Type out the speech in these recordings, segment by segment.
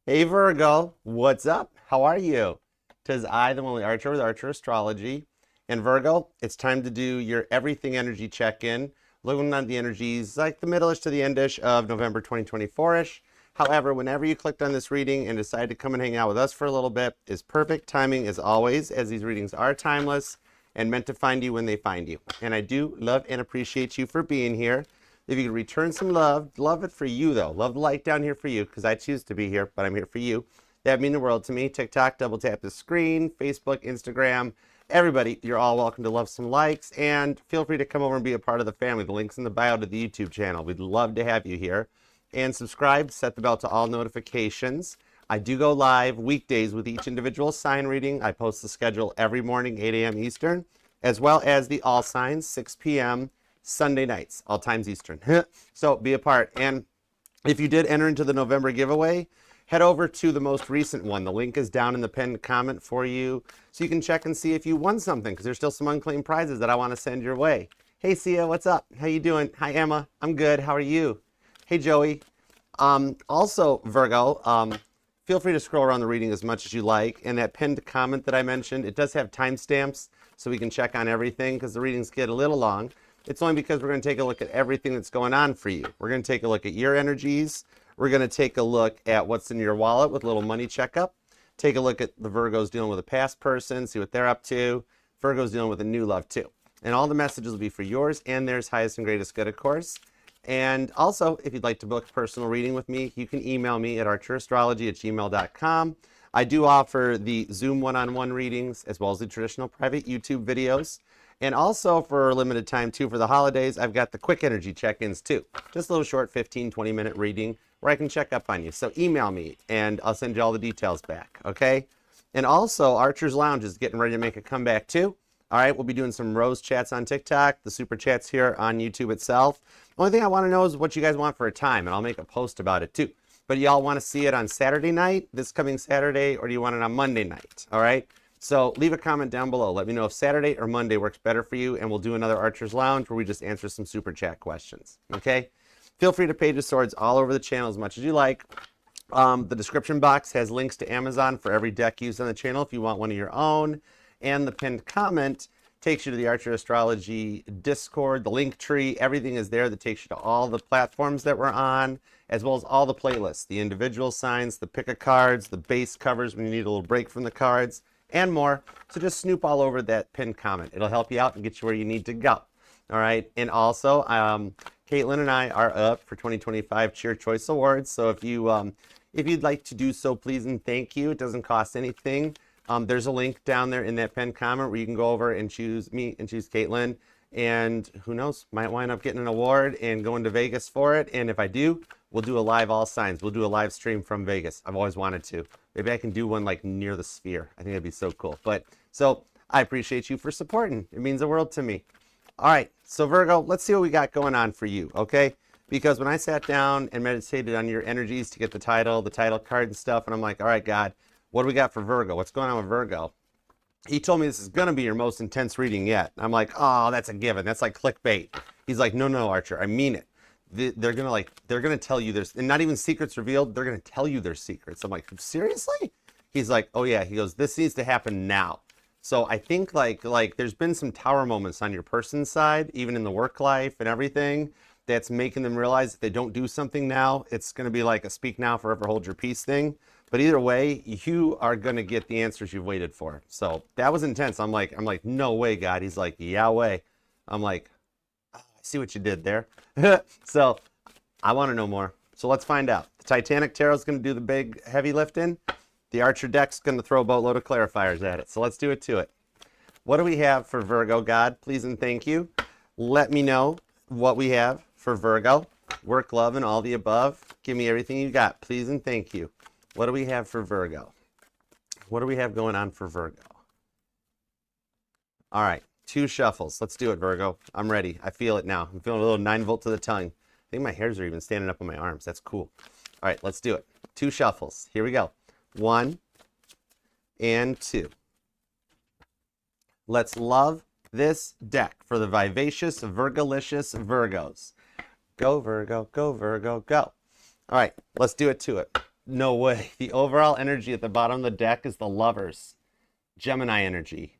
Hey Virgo, what's up? How are you? 'Tis I, the only Archer with Archer Astrology. And Virgo, it's time to do your everything energy check-in, looking at the energies like the middle-ish to the end-ish of November 2024-ish. However, whenever you clicked on this reading and decided to come and hang out with us for a little bit is perfect timing as always, as these readings are timeless and meant to find you when they find you. And I do love and appreciate you for being here. If you could return some love it for you though. Love the light down here for you because I choose to be here, but I'm here for you. That'd mean the world to me. TikTok, double tap the screen, Facebook, Instagram. Everybody, you're all welcome to love some likes and feel free to come over and be a part of the family. The link's in the bio to the YouTube channel. We'd love to have you here. And subscribe, set the bell to all notifications. I do go live weekdays with each individual sign reading. I post the schedule every morning, 8 a.m. Eastern, as well as the all signs, 6 p.m. Sunday nights, all times Eastern. So be a part. And if you did enter into the November giveaway, head over to the most recent one. The link is down in the pinned comment for you, so you can check and see if you won something, because there's still some unclaimed prizes that I want to send your way. Hey Sia, what's up? How you doing? Hi Emma, I'm good. How are you? Hey Joey. Also Virgo, feel free to scroll around the reading as much as you like. And that pinned comment that I mentioned, it does have timestamps, so we can check on everything, because the readings get a little long. It's only because we're going to take a look at everything that's going on for you. We're going to take a look at your energies. We're going to take a look at what's in your wallet with a little money checkup. Take a look at the Virgos dealing with a past person, see what they're up to. Virgos dealing with a new love too. And all the messages will be for yours and theirs, highest and greatest good, of course. And also, if you'd like to book a personal reading with me, you can email me at archerastrology@gmail.com. I do offer the Zoom one-on-one readings as well as the traditional private YouTube videos. And also for a limited time too, for the holidays, I've got the quick energy check-ins too. Just a little short 15-20 minute reading where I can check up on you. So email me and I'll send you all the details back, okay? And also Archer's Lounge is getting ready to make a comeback too. All right, we'll be doing some rose chats on TikTok, the super chats here on YouTube itself. The only thing I want to know is what you guys want for a time, and I'll make a post about it too. But y'all want to see it on Saturday night, this coming Saturday, or do you want it on Monday night? All right? So leave a comment down below. Let me know if Saturday or Monday works better for you, and we'll do another Archer's Lounge where we just answer some super chat questions, okay? Feel free to page of swords all over the channel as much as you like. The description box has links to Amazon for every deck used on the channel if you want one of your own. And the pinned comment takes you to the Archer Astrology Discord, the link tree. Everything is there that takes you to all the platforms that we're on, as well as all the playlists, the individual signs, the pick a cards, the base covers when you need a little break from the cards, and more. So just snoop all over that pinned comment. It'll help you out and get you where you need to go. All right. And also, Caitlin and I are up for 2025 Cheer Choice Awards. So if you'd like to do so, please and thank you. It doesn't cost anything. There's a link down there in that pinned comment where you can go over and choose me and choose Caitlin. And who knows, might wind up getting an award and going to Vegas for it. And if I do, we'll do a live all signs. We'll do a live stream from Vegas. I've always wanted to. Maybe I can do one like near the Sphere. I think that'd be so cool. But so I appreciate you for supporting. It means the world to me. All right, so Virgo, let's see what we got going on for you, okay? Because when I sat down and meditated on your energies to get the title card and stuff, and I'm like, all right, God, what do we got for Virgo? What's going on with Virgo? He told me this is going to be your most intense reading yet. I'm like, oh, that's a given. That's like clickbait. He's like, no, Archer, I mean it. They're gonna tell you there's, and not even secrets revealed. They're gonna tell you their secrets. I'm like, seriously? He's like, oh yeah. He goes, this needs to happen now. So I think like there's been some tower moments on your person's side, even in the work life and everything, that's making them realize if they don't do something now, it's gonna be like a speak now, forever hold your peace thing. But either way, you are gonna get the answers you've waited for. So that was intense. I'm like, no way, God. He's like, yeah way. I'm like, oh, I see what you did there. So I want to know more. So let's find out. The Titanic Tarot is going to do the big heavy lifting. The Archer deck's going to throw a boatload of clarifiers at it. So let's do it to it. What do we have for Virgo, God? Please and thank you. Let me know what we have for Virgo. Work, love, and all the above. Give me everything you got. Please and thank you. What do we have for Virgo? What do we have going on for Virgo? All right. 2 shuffles. Let's do it, Virgo. I'm ready. I feel it now. I'm feeling a little 9-volt to the tongue. I think my hairs are even standing up on my arms. That's cool. All right, let's do it. 2 shuffles. Here we go. 1 and 2. Let's love this deck for the vivacious, Virgolicious Virgos. Go, Virgo, go, Virgo, go. All right, let's do it to it. No way. The overall energy at the bottom of the deck is the Lovers, Gemini energy.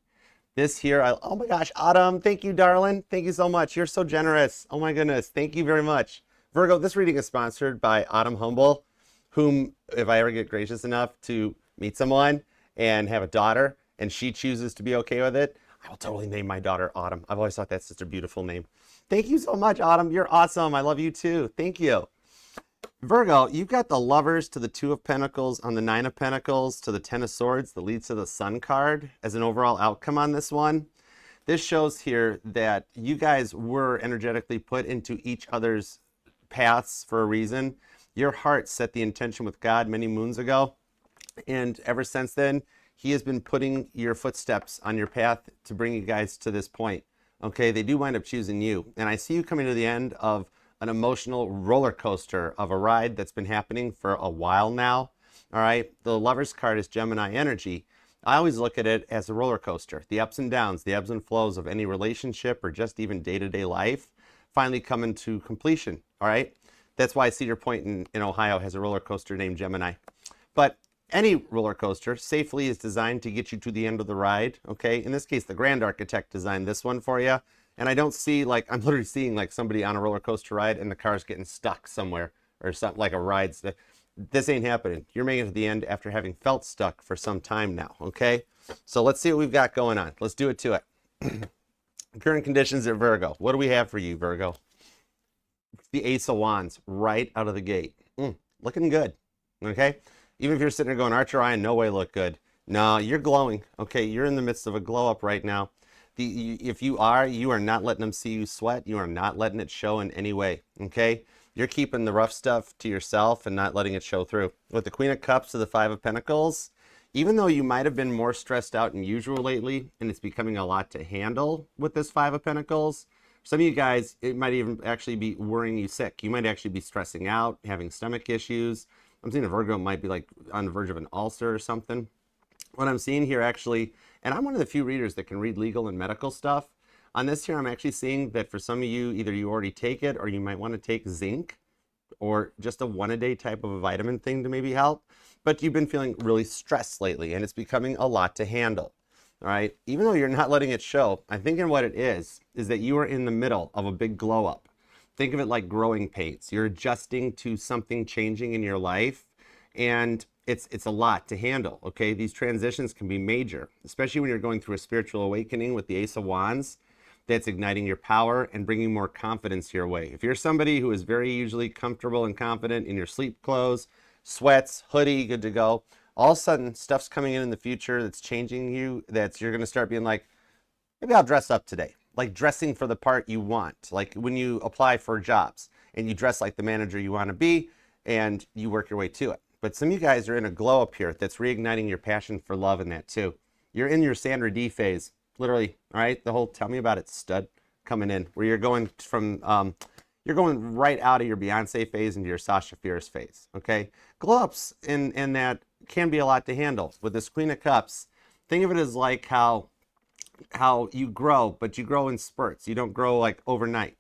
This here, oh my gosh, Autumn, thank you, darling. Thank you so much. You're so generous. Oh my goodness, thank you very much. Virgo, this reading is sponsored by Autumn Humble, whom, if I ever get gracious enough to meet someone and have a daughter, and she chooses to be okay with it, I will totally name my daughter Autumn. I've always thought that's such a beautiful name. Thank you so much, Autumn. You're awesome. I love you too. Thank you. Virgo, you've got the Lovers to the Two of Pentacles on the Nine of Pentacles to the Ten of Swords that leads to the Sun card as an overall outcome on this one. This shows here that you guys were energetically put into each other's paths for a reason. Your heart set the intention with God many moons ago, and ever since then, He has been putting your footsteps on your path to bring you guys to this point. Okay, they do wind up choosing you, and I see you coming to the end of an emotional roller coaster of a ride that's been happening for a while now. All right, the Lovers card is Gemini energy. I always look at it as a roller coaster. The ups and downs, the ebbs and flows of any relationship or just even day-to-day life finally coming to completion. All right, that's why Cedar Point in Ohio has a roller coaster named Gemini. But any roller coaster safely is designed to get you to the end of the ride. Okay, in this case, the Grand Architect designed this one for you. And I don't see, like, I'm literally seeing like somebody on a roller coaster ride and the car's getting stuck somewhere or something, like a ride. This ain't happening. You're making it to the end after having felt stuck for some time now, okay? So let's see what we've got going on. Let's do it to it. Current conditions at Virgo. What do we have for you, Virgo? The Ace of Wands right out of the gate. Looking good, okay? Even if you're sitting there going, Archer, I in no way look good. No, you're glowing, okay? You're in the midst of a glow up right now. If you are not letting them see you sweat. You are not letting it show in any way, okay? You're keeping the rough stuff to yourself and not letting it show through. With the Queen of Cups to the Five of Pentacles, even though you might have been more stressed out than usual lately, and it's becoming a lot to handle with this Five of Pentacles, some of you guys, it might even actually be worrying you sick. You might actually be stressing out, having stomach issues. I'm seeing a Virgo might be like on the verge of an ulcer or something. What I'm seeing here actually, and I'm one of the few readers that can read legal and medical stuff. On this here, I'm actually seeing that for some of you, either you already take it or you might want to take zinc or just a one-a-day type of a vitamin thing to maybe help. But you've been feeling really stressed lately and it's becoming a lot to handle. All right, even though you're not letting it show, I'm thinking what it is that you are in the middle of a big glow up. Think of it like growing pains. You're adjusting to something changing in your life, and it's a lot to handle, okay? These transitions can be major, especially when you're going through a spiritual awakening with the Ace of Wands that's igniting your power and bringing more confidence your way. If you're somebody who is very usually comfortable and confident in your sleep clothes, sweats, hoodie, good to go, all of a sudden stuff's coming in the future that's changing you, that you're gonna start being like, maybe I'll dress up today. Like dressing for the part you want. Like when you apply for jobs and you dress like the manager you want to be and you work your way to it. But some of you guys are in a glow up here that's reigniting your passion for love in that too. You're in your Sandra D phase, literally, all right? The whole tell me about it stud coming in, where you're going from, you're going right out of your Beyonce phase into your Sasha Fierce phase, okay? Glow ups in that can be a lot to handle. With this Queen of Cups, think of it as like how you grow, but you grow in spurts. You don't grow like overnight.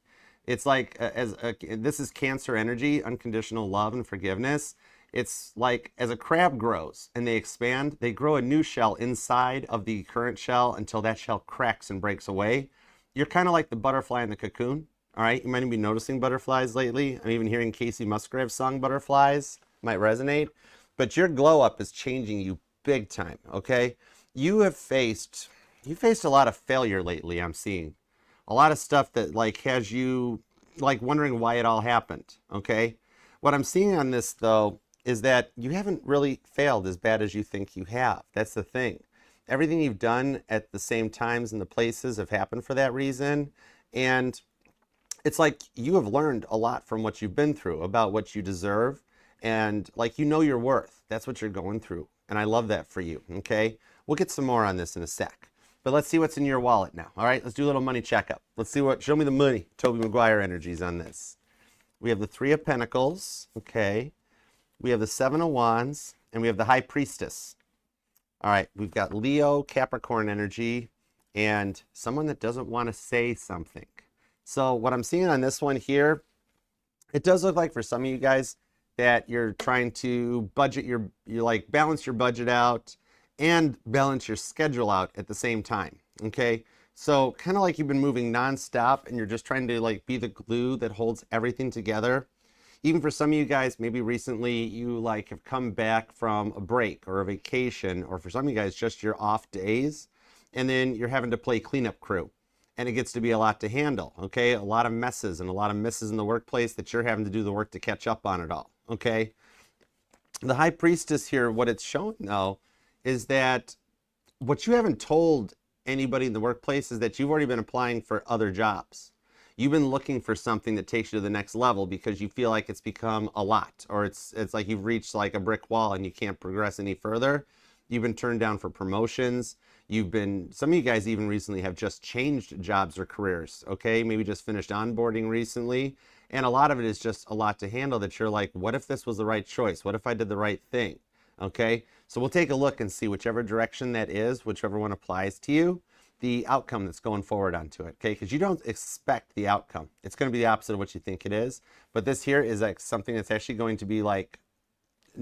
It's like this is Cancer energy, unconditional love and forgiveness. It's like as a crab grows and they expand, they grow a new shell inside of the current shell until that shell cracks and breaks away. You're kind of like the butterfly in the cocoon, all right? You might even be noticing butterflies lately. I'm even hearing Casey Musgrave's song Butterflies might resonate, but your glow up is changing you big time, okay? You faced a lot of failure lately, I'm seeing. A lot of stuff that like has you like wondering why it all happened, okay? What I'm seeing on this though is that you haven't really failed as bad as you think you have. That's the thing. Everything you've done at the same times and the places have happened for that reason. And it's like you have learned a lot from what you've been through about what you deserve. And like you know your worth. That's what you're going through. And I love that for you, okay? We'll get some more on this in a sec. But let's see what's in your wallet now. All right, let's do a little money checkup. Let's see show me the money. Toby Maguire energies on this. We have the Three of Pentacles, okay. We have the Seven of Wands, and we have the High Priestess. All right, we've got Leo, Capricorn energy, and someone that doesn't want to say something. So what I'm seeing on this one here, it does look like for some of you guys, that you're trying to budget you like balance your budget out and balance your schedule out at the same time. Okay. So kind of like you've been moving nonstop and you're just trying to like be the glue that holds everything together. Even for some of you guys, maybe recently you like have come back from a break or a vacation, or for some of you guys, just your off days, and then you're having to play cleanup crew. And it gets to be a lot to handle, okay? A lot of messes and a lot of misses in the workplace that you're having to do the work to catch up on it all, okay? The High Priestess here, what it's showing though, is that what you haven't told anybody in the workplace is that you've already been applying for other jobs. You've been looking for something that takes you to the next level because you feel like it's become a lot, or it's like you've reached like a brick wall and you can't progress any further. You've been turned down for promotions. Some of you guys even recently have just changed jobs or careers, okay? Maybe just finished onboarding recently. And a lot of it is just a lot to handle that you're like, what if this was the right choice? What if I did the right thing? Okay? So we'll take a look and see whichever direction that is, whichever one applies to you, the outcome that's going forward onto it, okay? Because you don't expect the outcome. It's going to be the opposite of what you think it is. But this here is like something that's actually going to be like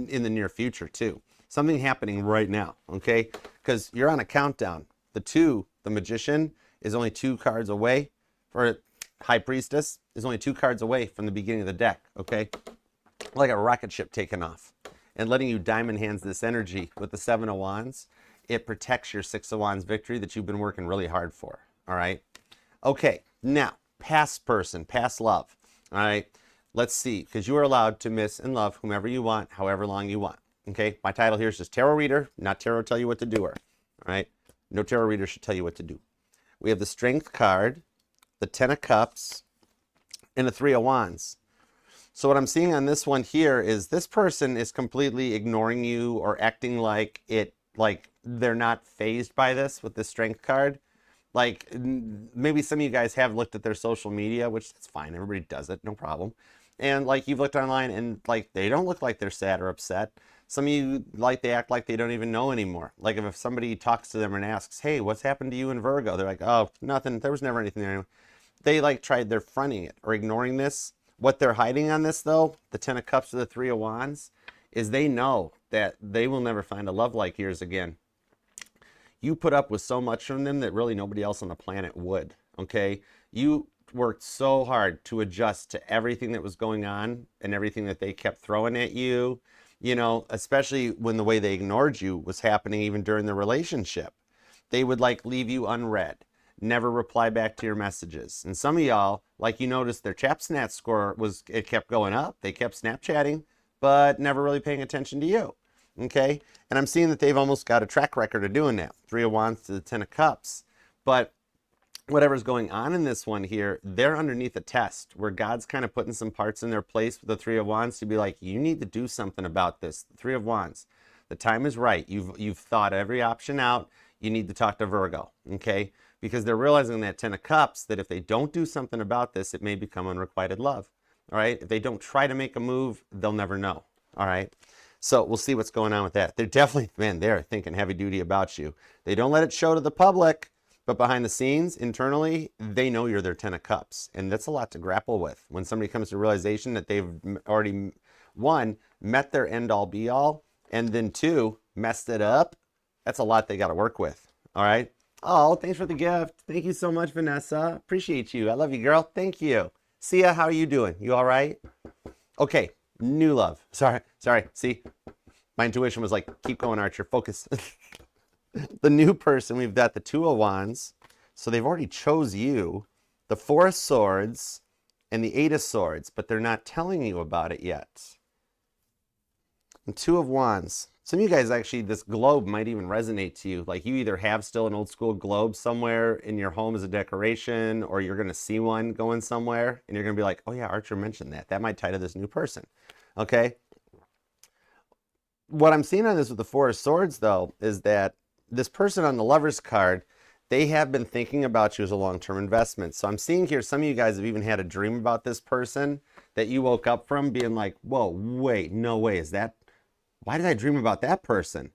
in the near future too. Something happening right now, okay? Because you're on a countdown. The Magician, is only 2 cards away, or High Priestess is only 2 cards away from the beginning of the deck, okay? Like a rocket ship taking off. And letting you diamond hands this energy with the 7 of Wands, it protects your 6 of Wands victory that you've been working really hard for, all right? Okay, now, past person, past love, all right? Let's see, because you are allowed to miss and love whomever you want, however long you want. Okay, my title here is just tarot reader, not tarot tell you what to do. All right, no tarot reader should tell you what to do. We have the Strength card, the 10 of Cups, and the 3 of Wands. So what I'm seeing on this one here is this person is completely ignoring you or acting like they're not fazed by this with the Strength card. Like maybe some of you guys have looked at their social media, which that's fine. Everybody does it, no problem. And like you've looked online and like they don't look like they're sad or upset. Some of you, like, they act like they don't even know anymore. Like if somebody talks to them and asks, hey, what's happened to you in Virgo? They're like, oh, nothing. There was never anything there. They like they're fronting it or ignoring this. What they're hiding on this though, the 10 of Cups to the 3 of Wands, is they know that they will never find a love like yours again. You put up with so much from them that really nobody else on the planet would, okay? You worked so hard to adjust to everything that was going on and everything that they kept throwing at you. You know, especially when the way they ignored you was happening even during the relationship. They would like leave you unread, never reply back to your messages. And some of y'all, like you noticed their Snapchat score it kept going up. They kept Snapchatting, but never really paying attention to you. Okay? And I'm seeing that they've almost got a track record of doing that. 3 of Wands to the 10 of Cups. But whatever's going on in this one here, they're underneath a test where God's kind of putting some parts in their place with the 3 of Wands to be like, you need to do something about this. The 3 of Wands, the time is right. You've thought every option out. You need to talk to Virgo, okay? Because they're realizing that 10 of Cups, that if they don't do something about this, it may become unrequited love, all right? If they don't try to make a move, they'll never know, all right? So we'll see what's going on with that. They're definitely, man, they're thinking heavy duty about you. They don't let it show to the public. But behind the scenes, internally, they know you're their 10 of Cups. And that's a lot to grapple with. When somebody comes to realization that they've already, 1, met their end-all be-all, and then 2, messed it up, that's a lot they got to work with. All right? Oh, thanks for the gift. Thank you so much, Vanessa. Appreciate you. I love you, girl. Thank you. Sia, how are you doing? You all right? Okay, new love. Sorry. See, my intuition was like, keep going, Archer. Focus. The new person, we've got the 2 of Wands. So they've already chose you, the 4 of Swords, and the 8 of Swords, but they're not telling you about it yet. And 2 of Wands. Some of you guys actually, this globe might even resonate to you. Like you either have still an old school globe somewhere in your home as a decoration, or you're going to see one going somewhere, and you're going to be like, oh yeah, Archer mentioned that. That might tie to this new person. Okay? What I'm seeing on this with the 4 of Swords, though, is that this person on the Lover's card, they have been thinking about you as a long-term investment. So I'm seeing here some of you guys have even had a dream about this person that you woke up from being like, whoa, wait, no way. Why did I dream about that person?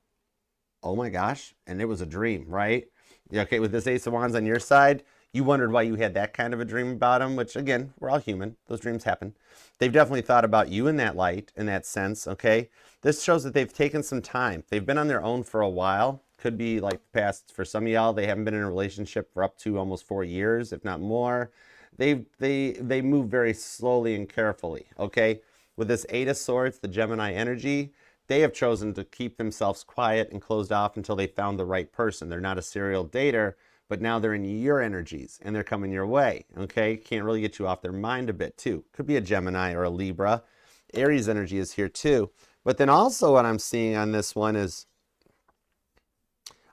Oh my gosh. And it was a dream, right? Okay, with this Ace of Wands on your side, you wondered why you had that kind of a dream about them, which again, we're all human. Those dreams happen. They've definitely thought about you in that light, in that sense, okay? This shows that they've taken some time. They've been on their own for a while. Could be like past, for some of y'all, they haven't been in a relationship for up to almost 4 years, if not more. They move very slowly and carefully, okay? With this Eight of Swords, the Gemini energy, they have chosen to keep themselves quiet and closed off until they found the right person. They're not a serial dater, but now they're in your energies and they're coming your way, okay? Can't really get you off their mind a bit too. Could be a Gemini or a Libra. Aries energy is here too. But then also what I'm seeing on this one is,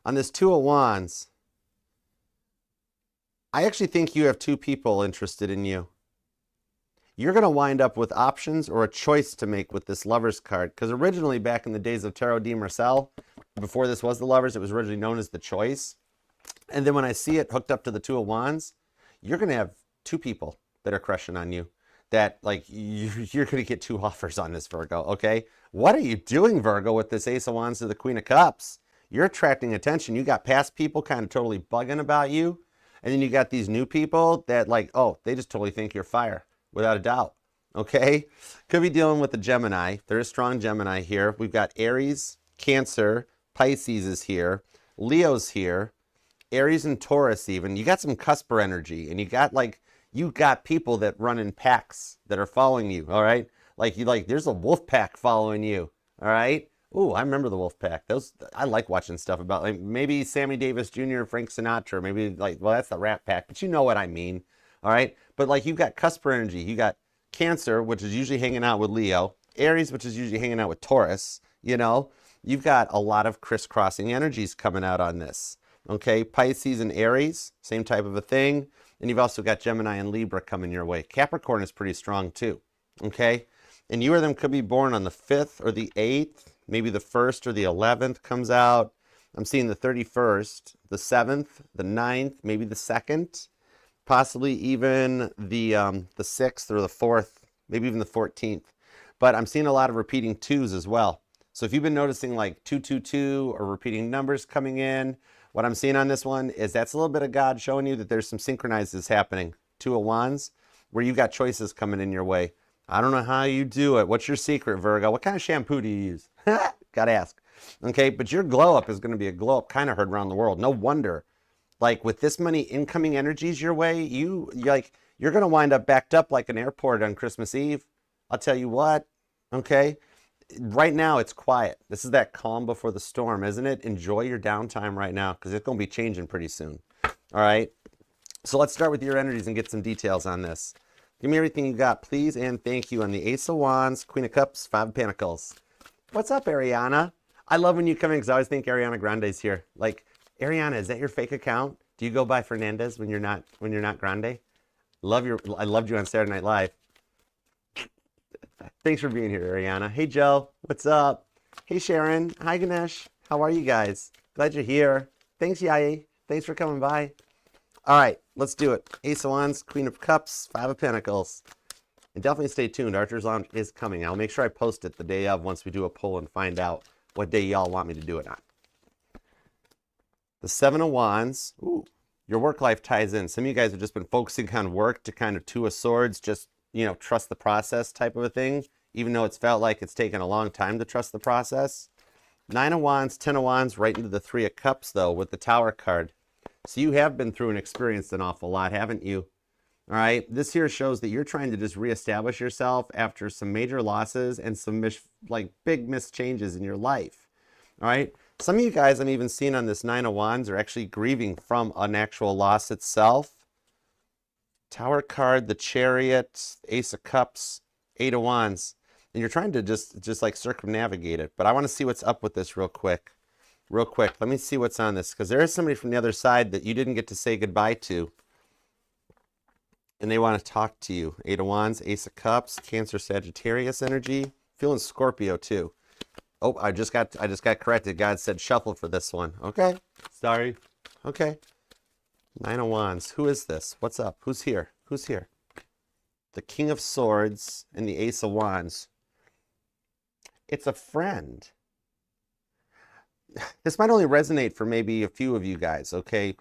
on this Two of Wands, I actually think you have two people interested in you. You're going to wind up with options or a choice to make with this Lovers card. Because originally, back in the days of Tarot de Marseille, before this was the Lovers, it was originally known as the Choice. And then when I see it hooked up to the Two of Wands, you're going to have two people that are crushing on you. That, like, you're going to get two offers on this, Virgo, okay? What are you doing, Virgo, with this Ace of Wands to the Queen of Cups? You're attracting attention. You got past people kind of totally bugging about you. And then you got these new people that, like, oh, they just totally think you're fire. Without a doubt, okay? Could be dealing with the Gemini. There is strong Gemini here. We've got Aries, Cancer, Pisces is here, Leo's here, Aries and Taurus even. You got some cusper energy, and you got people that run in packs that are following you, all right? There's a wolf pack following you, all right? Ooh, I remember the wolf pack. I like watching stuff about, like, maybe Sammy Davis Jr., Frank Sinatra, maybe, like, well, that's the Rat Pack, but you know what I mean. All right, but like you've got cusper energy, you got Cancer, which is usually hanging out with Leo, Aries, which is usually hanging out with Taurus, you know, you've got a lot of crisscrossing energies coming out on this, okay? Pisces and Aries, same type of a thing, and you've also got Gemini and Libra coming your way. Capricorn is pretty strong too, okay? And you or them could be born on the 5th or the 8th, maybe the 1st or the 11th comes out. I'm seeing the 31st, the 7th, the 9th, maybe the 2nd. Possibly even the 6th or the 4th, maybe even the 14th. But I'm seeing a lot of repeating 2s as well. So if you've been noticing like 222 or repeating numbers coming in, what I'm seeing on this one is that's a little bit of God showing you that there's some synchronizes happening. Two of Wands, where you got choices coming in your way. I don't know how you do it. What's your secret, Virgo? What kind of shampoo do you use? Gotta ask. Okay, but your glow up is going to be a glow up kind of heard around the world. No wonder. Like with this many incoming energies your way, you're going to wind up backed up like an airport on Christmas Eve. I'll tell you what, okay? Right now it's quiet. This is that calm before the storm, isn't it? Enjoy your downtime right now because it's going to be changing pretty soon. All right? So let's start with your energies and get some details on this. Give me everything you got, please, and thank you on the Ace of Wands, Queen of Cups, Five of Pentacles. What's up, Ariana? I love when you come in because I always think Ariana Grande's here. Like, Ariana, is that your fake account? Do you go by Fernandez when you're not Grande? I loved you on Saturday Night Live. Thanks for being here, Ariana. Hey, Joe. What's up? Hey, Sharon. Hi, Ganesh. How are you guys? Glad you're here. Thanks, Yai. Thanks for coming by. All right, let's do it. Ace of Wands, Queen of Cups, Five of Pentacles. And definitely stay tuned. Archer's Lounge is coming. I'll make sure I post it the day of once we do a poll and find out what day y'all want me to do it on. The Seven of Wands. Ooh, your work life ties in. Some of you guys have just been focusing on work to kind of Two of Swords, just, you know, trust the process type of a thing, even though it's felt like it's taken a long time to trust the process. Nine of Wands, 10 of Wands, right into the Three of Cups, though, with the Tower card. So you have been through and experienced an awful lot, haven't you? All right, this here shows that you're trying to just reestablish yourself after some major losses and some big missed changes in your life. All right, some of you guys I'm even seeing on this Nine of Wands are actually grieving from an actual loss itself. Tower card, the Chariot, Ace of Cups, Eight of Wands, and you're trying to just like circumnavigate it. But I want to see what's up with this real quick. Let me see what's on this, because there is somebody from the other side that you didn't get to say goodbye to. And they want to talk to you. Eight of Wands, Ace of Cups, Cancer, Sagittarius energy. Feeling Scorpio too. Oh, I just got corrected. God said shuffle for this one. Okay. Sorry. Okay. Nine of Wands. Who is this? What's up? Who's here? Who's here? The King of Swords and the Ace of Wands. It's a friend. this might only resonate for maybe a few of you guys, okay?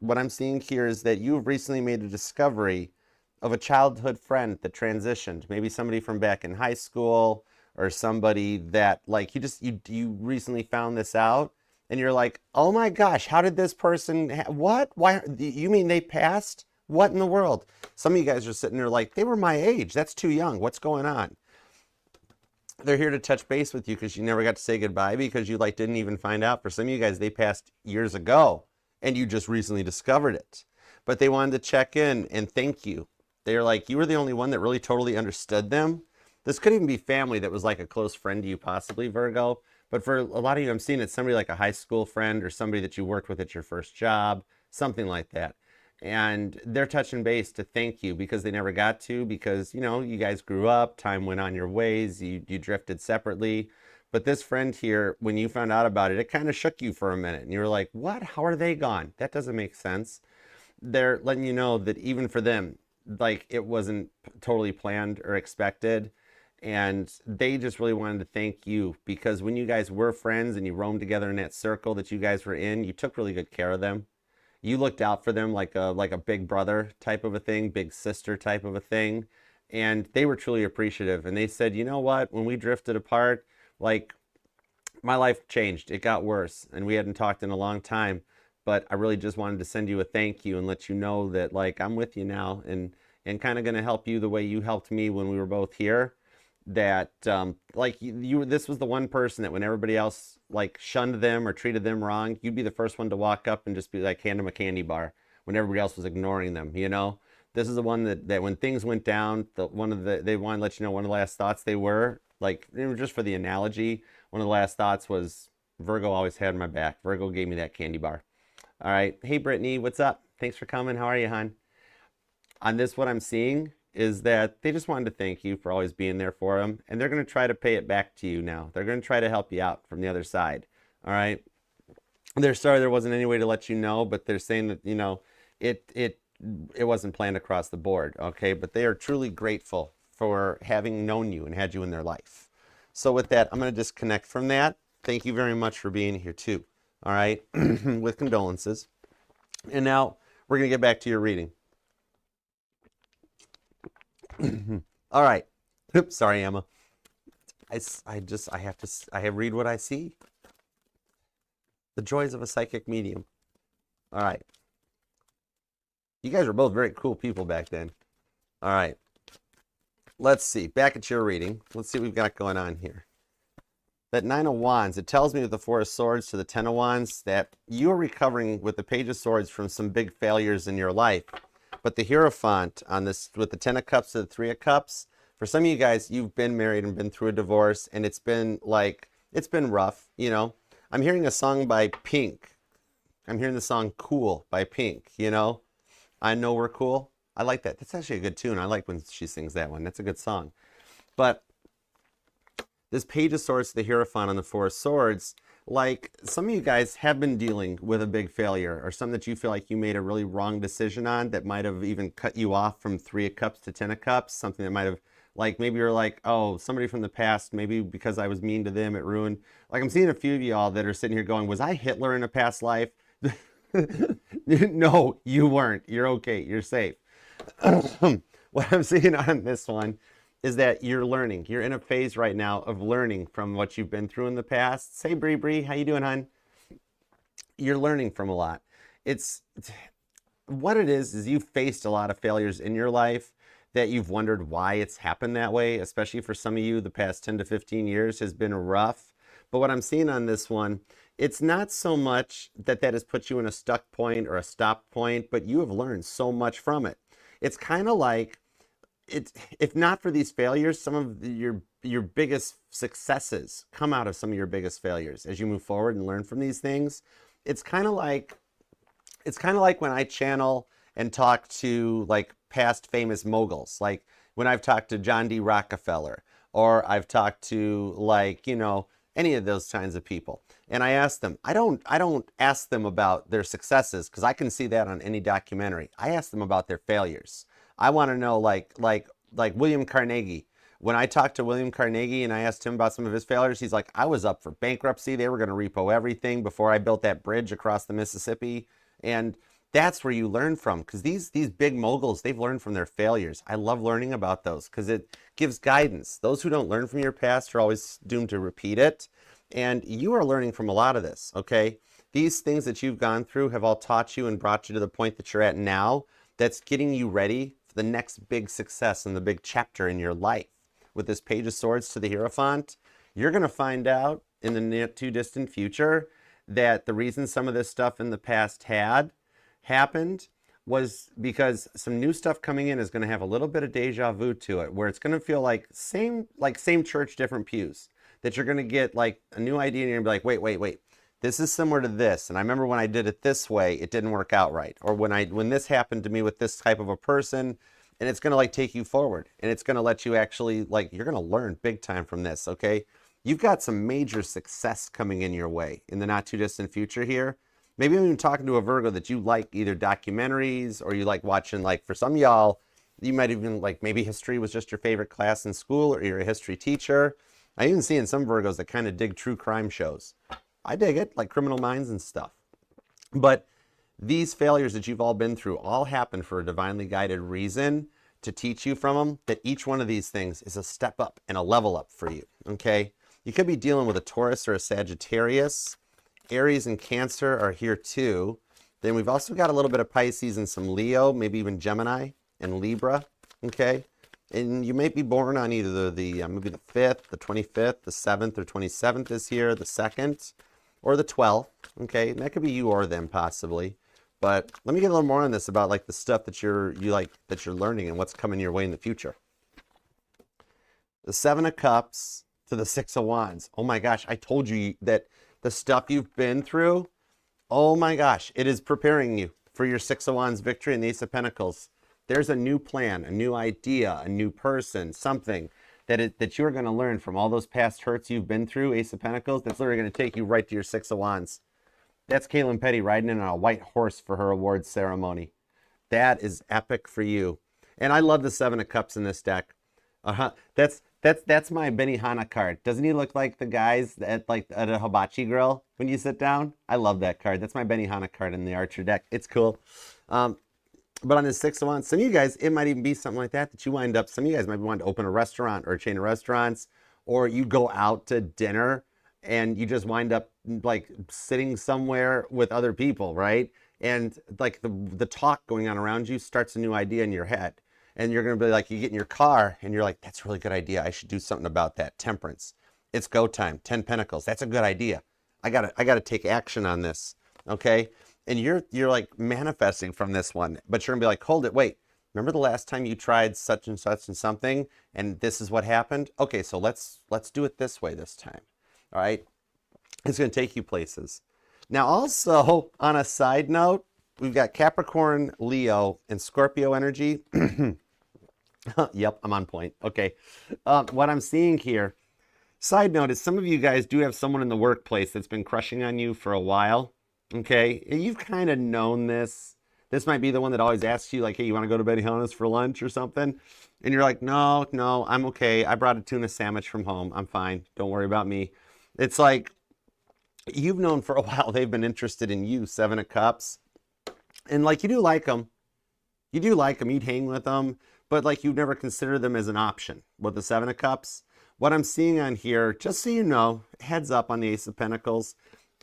What I'm seeing here is that you've recently made a discovery of a childhood friend that transitioned. Maybe somebody from back in high school, or somebody that like you recently found this out, and you're like, oh my gosh, how did this person, what? Why, you mean they passed? What in the world? Some of you guys are sitting there like, they were my age. That's too young. What's going on? They're here to touch base with you because you never got to say goodbye, because you like didn't even find out. For some of you guys, they passed years ago and you just recently discovered it. But they wanted to check in and thank you. They're like, you were the only one that really totally understood them. This could even be family that was like a close friend to you, possibly, Virgo. But for a lot of you, I'm seeing it's somebody like a high school friend or somebody that you worked with at your first job, something like that. And they're touching base to thank you because they never got to, because, you know, you guys grew up, time went on your ways, you drifted separately. But this friend here, when you found out about it, it kind of shook you for a minute. And you were like, what? How are they gone? That doesn't make sense. They're letting you know that even for them, like, it wasn't totally planned or expected. And they just really wanted to thank you because when you guys were friends and you roamed together in that circle that you guys were in, you took really good care of them. You looked out for them like a big brother type of a thing, big sister type of a thing. And they were truly appreciative. And they said, you know what, when we drifted apart, like, my life changed. It got worse. And we hadn't talked in a long time. But I really just wanted to send you a thank you and let you know that, like, I'm with you now and kind of going to help you the way you helped me when we were both here. That like this was the one person that when everybody else like shunned them or treated them wrong, you'd be the first one to walk up and just be like, hand them a candy bar when everybody else was ignoring them, you know. This is the one that when things went down, they wanted to let you know one of the last thoughts they were like, just for the analogy, one of the last thoughts was, Virgo always had my back. Virgo gave me that candy bar. All right. Hey Brittany, what's up? Thanks for coming. How are you, hon? On this, what I'm seeing is that they just wanted to thank you for always being there for them, and they're going to try to pay it back to you now. They're going to try to help you out from the other side. All right. They're sorry there wasn't any way to let you know, but they're saying that, you know, it wasn't planned across the board. Okay. But they are truly grateful for having known you and had you in their life. So with that, I'm going to disconnect from that. Thank you very much for being here too. All right. With condolences. And now we're going to get back to your reading. All right. Oops, sorry, Emma. I read what I see. The joys of a psychic medium. All right. You guys were both very cool people back then. All right. Let's see. Back at your reading. Let's see what we've got going on here. That Nine of Wands, it tells me with the Four of Swords to the Ten of Wands that you are recovering with the Page of Swords from some big failures in your life. But the Hierophant on this, with the Ten of Cups to the Three of Cups, for some of you guys, you've been married and been through a divorce, and it's been like, it's been rough, you know. I'm hearing a song by Pink. I'm hearing the song Cool by Pink, you know. I Know We're Cool. I like that. That's actually a good tune. I like when she sings that one. That's a good song. But this Page of Swords, the Hierophant on the Four of Swords, like, some of you guys have been dealing with a big failure or something that you feel like you made a really wrong decision on that might have even cut you off from Three of Cups to Ten of Cups, something that might have, like, maybe you're like, oh, somebody from the past, maybe because I was mean to them, it ruined. Like, I'm seeing a few of y'all that are sitting here going, was I Hitler in a past life? No, you weren't. You're okay. You're safe. What I'm seeing on this one is that you're learning. You're in a phase right now of learning from what you've been through in the past. Say, Bree, how you doing, hon? You're learning from a lot. It's what it is you've faced a lot of failures in your life that you've wondered why it's happened that way, especially for some of you, the past 10 to 15 years has been rough. But what I'm seeing on this one, it's not so much that has put you in a stuck point or a stop point, but you have learned so much from it. It's kind of like, if not for these failures, some of your biggest successes come out of some of your biggest failures as you move forward and learn from these things. It's kind of like when I channel and talk to like past famous moguls, like when I've talked to John D. Rockefeller, or I've talked to, like, you know, any of those kinds of people. And I ask them, I don't ask them about their successes, because I can see that on any documentary. I ask them about their failures. I want to know, like William Carnegie, When I talked to William Carnegie and I asked him about some of his failures, he's like, I was up for bankruptcy. They were going to repo everything before I built that bridge across the Mississippi. And that's where you learn from, because these big moguls, they've learned from their failures. I love learning about those because it gives guidance. Those who don't learn from your past are always doomed to repeat it. And you are learning from a lot of this, okay? These things that you've gone through have all taught you and brought you to the point that you're at now that's getting you ready for the next big success and the big chapter in your life. With this Page of Swords to the Hierophant, you're going to find out in the not too distant future that the reason some of this stuff in the past had happened was because some new stuff coming in is going to have a little bit of deja vu to it, where it's going to feel like same church, different pews. That you're going to get like a new idea and you're going to be like, wait. This is similar to this. And I remember when I did it this way, it didn't work out right. Or when this happened to me with this type of a person, and it's going to like take you forward. And it's going to let you actually like, you're going to learn big time from this, okay? You've got some major success coming in your way in the not too distant future here. Maybe I'm even talking to a Virgo that you like either documentaries or you like watching, like for some of y'all, you might even like maybe history was just your favorite class in school or you're a history teacher. I even see in some Virgos that kind of dig true crime shows. I dig it, like Criminal Minds and stuff. But these failures that you've all been through all happen for a divinely guided reason to teach you from them, that each one of these things is a step up and a level up for you, okay? You could be dealing with a Taurus or a Sagittarius. Aries and Cancer are here too. Then we've also got a little bit of Pisces and some Leo, maybe even Gemini and Libra, okay? And you may be born on either maybe the 5th, the 25th, the 7th or 27th this year, the 2nd, or the 12th, okay? And that could be you or them possibly. But let me get a little more on this about like the stuff that you're learning and what's coming your way in the future. The 7 of Cups to the 6 of Wands. Oh my gosh, I told you that the stuff you've been through, oh my gosh, it is preparing you for your 6 of Wands victory and the Ace of Pentacles. There's a new plan, a new idea, a new person, something that you're going to learn from all those past hurts you've been through, Ace of Pentacles, that's literally going to take you right to your 6 of Wands. That's Caitlin Petty riding in on a white horse for her awards ceremony. That is epic for you. And I love the 7 of Cups in this deck. That's my Benihana card. Doesn't he look like the guys at a hibachi grill when you sit down? I love that card. That's my Benihana card in the Archer deck. It's cool. But on the 6 of Wands, some of you guys, it might even be something like that you wind up, some of you guys might want to open a restaurant or a chain of restaurants, or you go out to dinner and you just wind up like sitting somewhere with other people, right? And like the talk going on around you starts a new idea in your head. And you're going to be like, you get in your car and you're like, that's a really good idea. I should do something about that. Temperance. It's go time. 10 Pentacles. That's a good idea. I gotta take action on this. Okay? And you're like manifesting from this one, but you're gonna be like, hold it, wait. Remember the last time you tried such and something, and this is what happened? Okay, so let's do it this way this time. All right? It's gonna take you places. Now also, on a side note, we've got Capricorn, Leo, and Scorpio energy. Yep, I'm on point. Okay. What I'm seeing here, side note, is some of you guys do have someone in the workplace that's been crushing on you for a while. Okay, you've kind of known this. This might be the one that always asks you, like, hey, you want to go to Benihana's for lunch or something? And you're like, no, I'm okay. I brought a tuna sandwich from home. I'm fine. Don't worry about me. It's like, you've known for a while they've been interested in you, 7 of Cups. And, like, you do like them. You do like them. You'd hang with them. But, like, you've never considered them as an option with the 7 of Cups. What I'm seeing on here, just so you know, heads up on the Ace of Pentacles,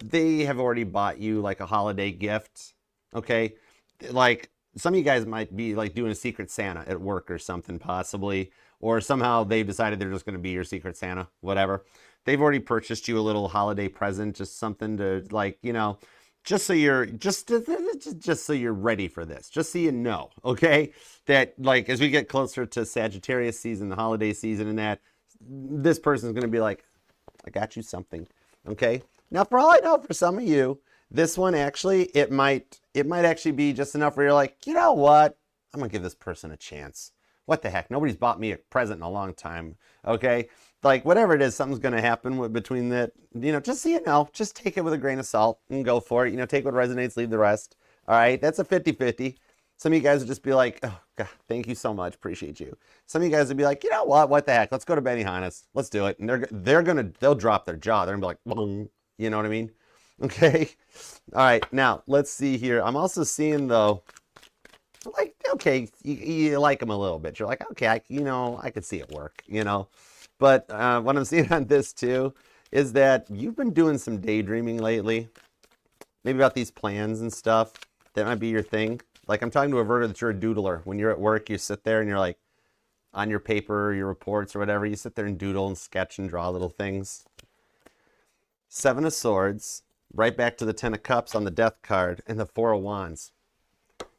they have already bought you like a holiday gift, okay? Like some of you guys might be like doing a Secret Santa at work or something possibly, or somehow they've decided they're just going to be your Secret Santa, whatever. They've already purchased you a little holiday present, just something to like, you know, just so you're so you're ready for this, just so you know, okay? That like as we get closer to Sagittarius season, the holiday season, and that this person's going to be like, I got you something, okay? Now, for all I know, for some of you, this one actually, it might actually be just enough where you're like, you know what? I'm going to give this person a chance. What the heck? Nobody's bought me a present in a long time, okay? Like, whatever it is, something's going to happen between that, you know, just so you know, just take it with a grain of salt and go for it. You know, take what resonates, leave the rest, all right? That's a 50-50. Some of you guys would just be like, oh, God, thank you so much. Appreciate you. Some of you guys would be like, you know what? What the heck? Let's go to Benihana's. Let's do it. And they'll drop their jaw. They're going to be like, boom. You know what I mean? Okay. All right. Now, let's see here. I'm also seeing, though, like, okay, you like them a little bit. You're like, okay, I could see it work, But what I'm seeing on this, too, is that you've been doing some daydreaming lately. Maybe about these plans and stuff. That might be your thing. Like, I'm talking to a Virgo that you're a doodler. When you're at work, you sit there and you're like, on your paper, your reports or whatever, you sit there and doodle and sketch and draw little things. Seven of Swords, right back to the Ten of Cups on the Death card, and the Four of Wands.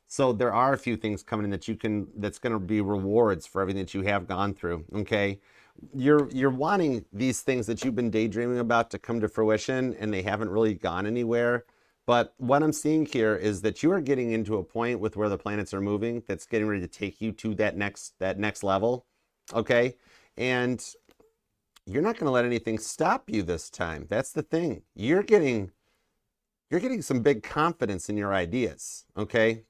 So there are a few things coming in that's going to be rewards for everything that you have gone through, okay? You're wanting these things that you've been daydreaming about to come to fruition, and they haven't really gone anywhere. But what I'm seeing here is that you are getting into a point with where the planets are moving that's getting ready to take you to that next level, okay? And you're not going to let anything stop you this time. That's the thing. You're getting some big confidence in your ideas, okay?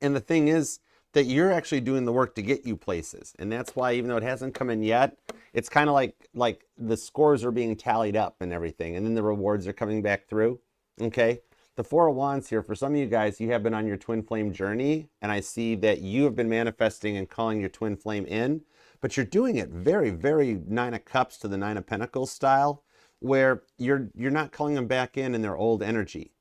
And the thing is that you're actually doing the work to get you places. And that's why, even though it hasn't come in yet, it's kind of like the scores are being tallied up and everything, and then the rewards are coming back through. Okay, the Four of Wands here, for some of you guys, you have been on your twin flame journey, and I see that you have been manifesting and calling your twin flame in, but you're doing it very, very Nine of Cups to the Nine of Pentacles style, where you're not calling them back in their old energy.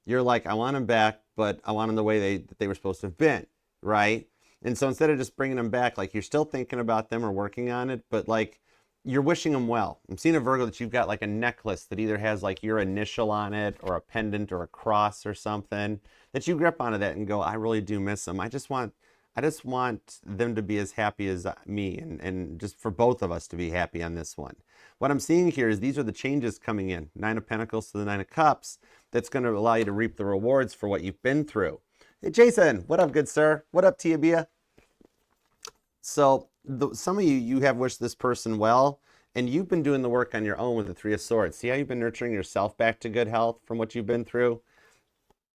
You're like, I want them back, but I want them the way they were supposed to have been, right? And so instead of just bringing them back, like, you're still thinking about them or working on it, but like, you're wishing them well. I'm seeing a Virgo that you've got like a necklace that either has like your initial on it or a pendant or a cross or something, that you grip onto that and go, I really do miss them. I just want them to be as happy as me, and just for both of us to be happy on this one. What I'm seeing here is these are the changes coming in. Nine of Pentacles to the Nine of Cups. That's going to allow you to reap the rewards for what you've been through. Hey, Jason, what up, good sir? What up, Tia Bia? So some of you have wished this person well, and you've been doing the work on your own with the Three of Swords. See how you've been nurturing yourself back to good health from what you've been through?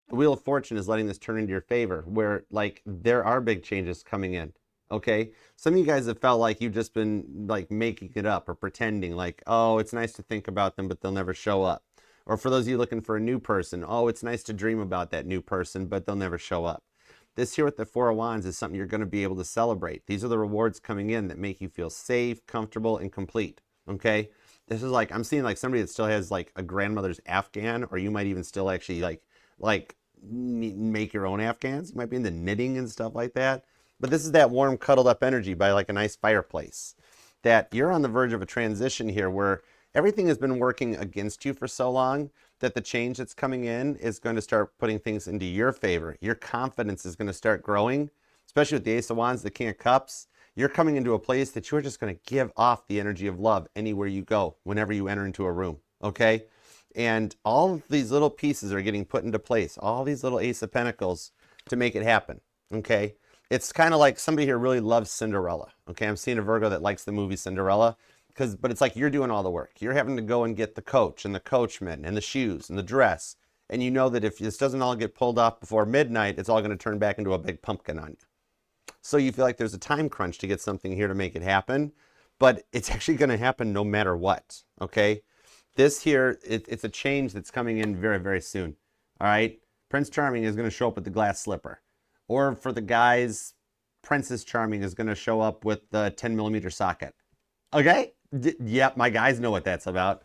The Wheel of Fortune is letting this turn into your favor, where like there are big changes coming in, okay? Some of you guys have felt like you've just been like making it up or pretending like, oh, it's nice to think about them, but they'll never show up. Or for those of you looking for a new person, oh, it's nice to dream about that new person, but they'll never show up. This here with the Four of Wands is something you're going to be able to celebrate. These are the rewards coming in that make you feel safe, comfortable, and complete, okay? This is like, I'm seeing like somebody that still has like a grandmother's Afghan, or you might even still actually like make your own Afghans. You might be into knitting and stuff like that. But this is that warm, cuddled up energy by like a nice fireplace. That you're on the verge of a transition here where everything has been working against you for so long that the change that's coming in is going to start putting things into your favor. Your confidence is going to start growing, especially with the Ace of Wands, the King of Cups. You're coming into a place that you're just going to give off the energy of love anywhere you go, whenever you enter into a room, okay? And all of these little pieces are getting put into place, all these little Ace of Pentacles to make it happen, okay? It's kind of like somebody here really loves Cinderella, okay? I'm seeing a Virgo that likes the movie Cinderella. But it's like you're doing all the work. You're having to go and get the coach and the coachman and the shoes and the dress. And you know that if this doesn't all get pulled off before midnight, it's all going to turn back into a big pumpkin on you. So you feel like there's a time crunch to get something here to make it happen. But it's actually going to happen no matter what, okay? This here, it's a change that's coming in very, very soon, all right? Prince Charming is going to show up with the glass slipper. Or for the guys, Princess Charming is going to show up with the 10-millimeter socket, okay? Yep, my guys know what that's about.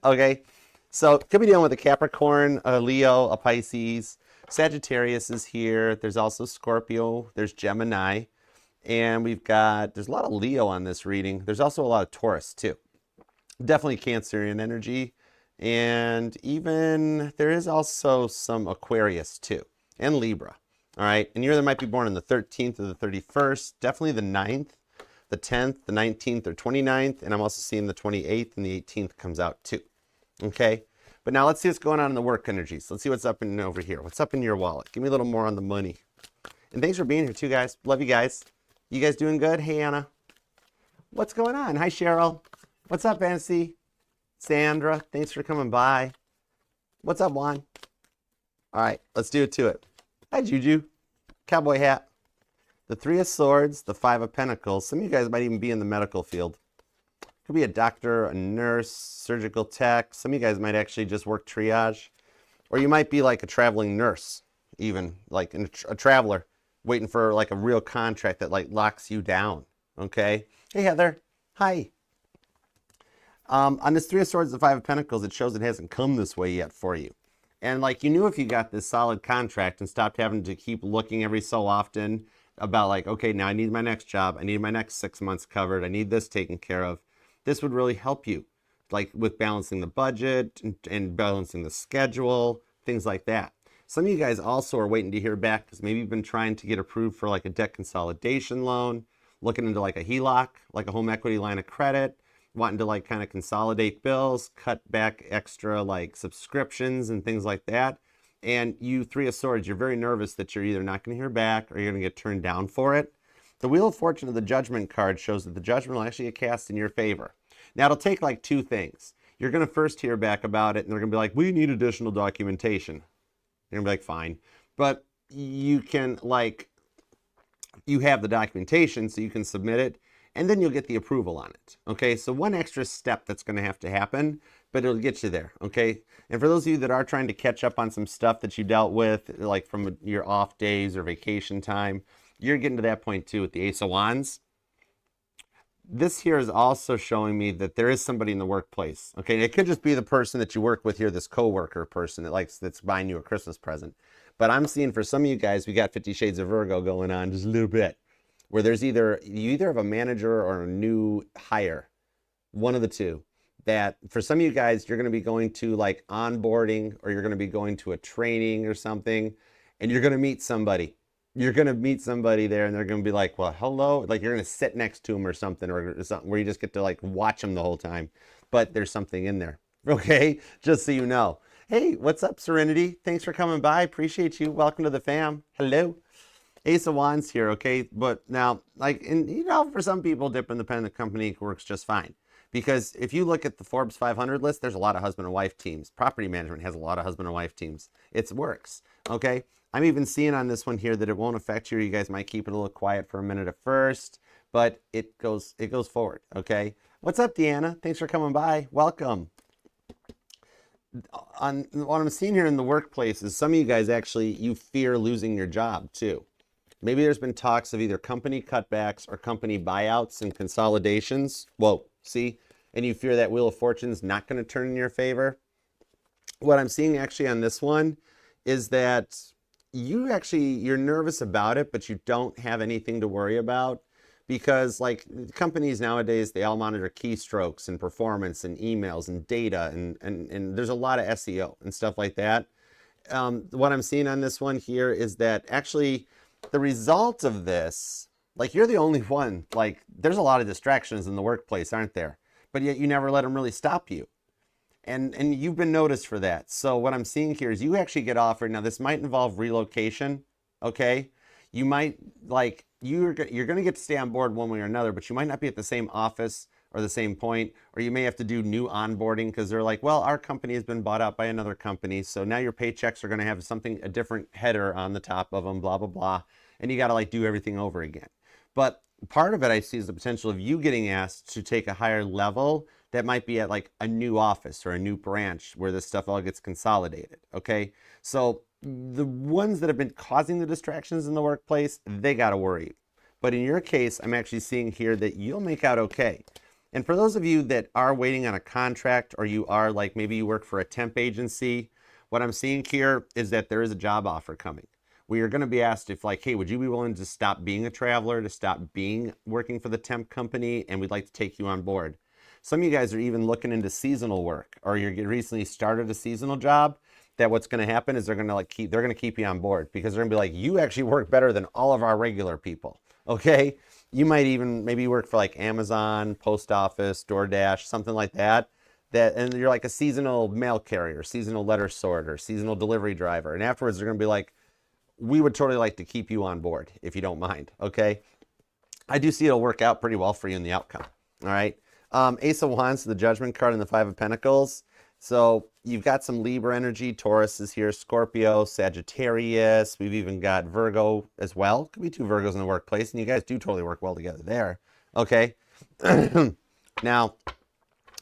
Okay, so could be dealing with a Capricorn, a Leo, a Pisces. Sagittarius is here. There's also Scorpio. There's Gemini. And there's a lot of Leo on this reading. There's also a lot of Taurus too. Definitely Cancerian energy. And even there is also some Aquarius too. And Libra. All right, and you either might be born on the 13th or the 31st. Definitely the 9th. The 10th, the 19th, or 29th, and I'm also seeing the 28th and the 18th comes out too, okay? But now let's see what's going on in the work energies. Let's see what's up and over here. What's up in your wallet? Give me a little more on the money. And thanks for being here too, guys. Love you guys. You guys doing good? Hey, Anna. What's going on? Hi, Cheryl. What's up, Nancy? Sandra, thanks for coming by. What's up, Juan? All right, let's do it to it. Hi, Juju. cowboy hat. The Three of Swords, the Five of Pentacles. Some of you guys might even be in the medical field. Could be a doctor, a nurse, surgical tech. Some of you guys might actually just work triage. Or you might be like a traveling nurse, even like a traveler waiting for like a real contract that like locks you down. Okay. Hey, Heather. Hi. On this Three of Swords, the Five of Pentacles, it shows it hasn't come this way yet for you. And like you knew if you got this solid contract and stopped having to keep looking every so often about like, okay, now I need my next job. I need my next 6 months covered. I need this taken care of. This would really help you, like with balancing the budget and balancing the schedule, things like that. Some of you guys also are waiting to hear back because maybe you've been trying to get approved for like a debt consolidation loan, looking into like a HELOC, like a home equity line of credit, wanting to like kind of consolidate bills, cut back extra like subscriptions and things like that. And you Three of Swords, you're very nervous that you're either not going to hear back or you're going to get turned down for it. The Wheel of Fortune of the Judgment card shows that the judgment will actually get cast in your favor. Now, it'll take like two things. You're going to first hear back about it, and they're going to be like, we need additional documentation. You're going to be like, fine. But you can, like, you have the documentation, so you can submit it, and then you'll get the approval on it. Okay, so one extra step that's going to happen, but it'll get you there. Okay, and for those of you that are trying to catch up on some stuff that you dealt with, like from your off days or vacation time, you're getting to that point too with the Ace of Wands. This here is also showing me that there is somebody in the workplace. Okay, and it could just be the person that you work with here, this coworker person that's buying you a Christmas present. But I'm seeing for some of you guys, we got 50 Shades of Virgo going on just a little bit, where there's you either have a manager or a new hire, one of the two. That for some of you guys, you're going to be going to like onboarding, or you're going to be going to a training or something, and you're going to meet somebody. You're going to meet somebody there, and they're going to be like, well, hello. Like you're going to sit next to them or something where you just get to like watch them the whole time. But there's something in there. Okay, just so you know. Hey, what's up, Serenity? Thanks for coming by. Appreciate you. Welcome to the fam. Hello. Ace of Wands here, okay? But now, like, and you know, for some people, dip independent company works just fine. Because if you look at the Forbes 500 list, there's a lot of husband and wife teams. Property management has a lot of husband and wife teams. It works, okay? I'm even seeing on this one here that it won't affect you. You guys might keep it a little quiet for a minute at first, but it goes forward, okay? What's up, Deanna? Thanks for coming by. Welcome. On what I'm seeing here in the workplace is some of you guys actually, you fear losing your job too. Maybe there's been talks of either company cutbacks or company buyouts and consolidations. Whoa, see? And you fear that Wheel of Fortune is not going to turn in your favor. What I'm seeing actually on this one is that you're nervous about it, but you don't have anything to worry about, because like companies nowadays, they all monitor keystrokes and performance and emails and data, and there's a lot of SEO and stuff like that. What I'm seeing on this one here is that actually the result of this, like you're the only one, like there's a lot of distractions in the workplace, aren't there? But yet you never let them really stop you. And you've been noticed for that. So what I'm seeing here is you actually get offered. Now this might involve relocation, okay? You might, like, you're going to get to stay on board one way or another, but you might not be at the same office or the same point, or you may have to do new onboarding because they're like, well, our company has been bought out by another company, so now your paychecks are going to have a different header on the top of them, blah, blah, blah, and you got to like do everything over again. But part of it I see is the potential of you getting asked to take a higher level that might be at like a new office or a new branch where this stuff all gets consolidated, okay? So the ones that have been causing the distractions in the workplace, they got to worry. But in your case, I'm actually seeing here that you'll make out okay. And for those of you that are waiting on a contract, or you are like, maybe you work for a temp agency, what I'm seeing here is that there is a job offer coming. We are going to be asked if like, hey, would you be willing to stop being a traveler, to stop working for the temp company, and we'd like to take you on board. Some of you guys are even looking into seasonal work, or you recently started a seasonal job, that what's going to happen is they're going to keep you on board, because they're going to be like, you actually work better than all of our regular people. Okay? You might even maybe work for like Amazon, Post Office, DoorDash, something like that. And you're like a seasonal mail carrier, seasonal letter sorter, seasonal delivery driver. And afterwards they're going to be like, we would totally like to keep you on board if you don't mind. Okay? I do see it'll work out pretty well for you in the outcome. All right? Ace of Wands, the Judgment card, and the Five of Pentacles. So You've got some Libra energy. Taurus is here, Scorpio, Sagittarius. We've even got Virgo as well. Could be two Virgos in the workplace, and you guys do totally work well together there. Okay. Now,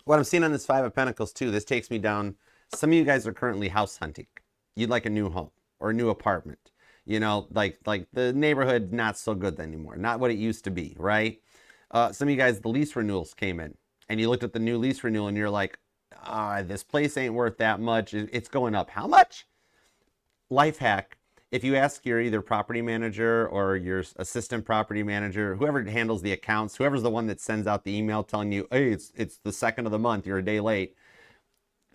what I'm seeing on this Five of Pentacles too, this takes me down. Some of you guys are currently house hunting. You'd like a new home or a new apartment. You know, like the neighborhood, not so good anymore. Not what it used to be, right? Some of you guys, the lease renewals came in, and you looked at the new lease renewal, and you're like, this place ain't worth that much. It's going up. How much? Life hack. If you ask your either property manager or your assistant property manager, whoever handles the accounts, whoever's the one that sends out the email telling you, hey, it's the 2nd of the month, you're a day late,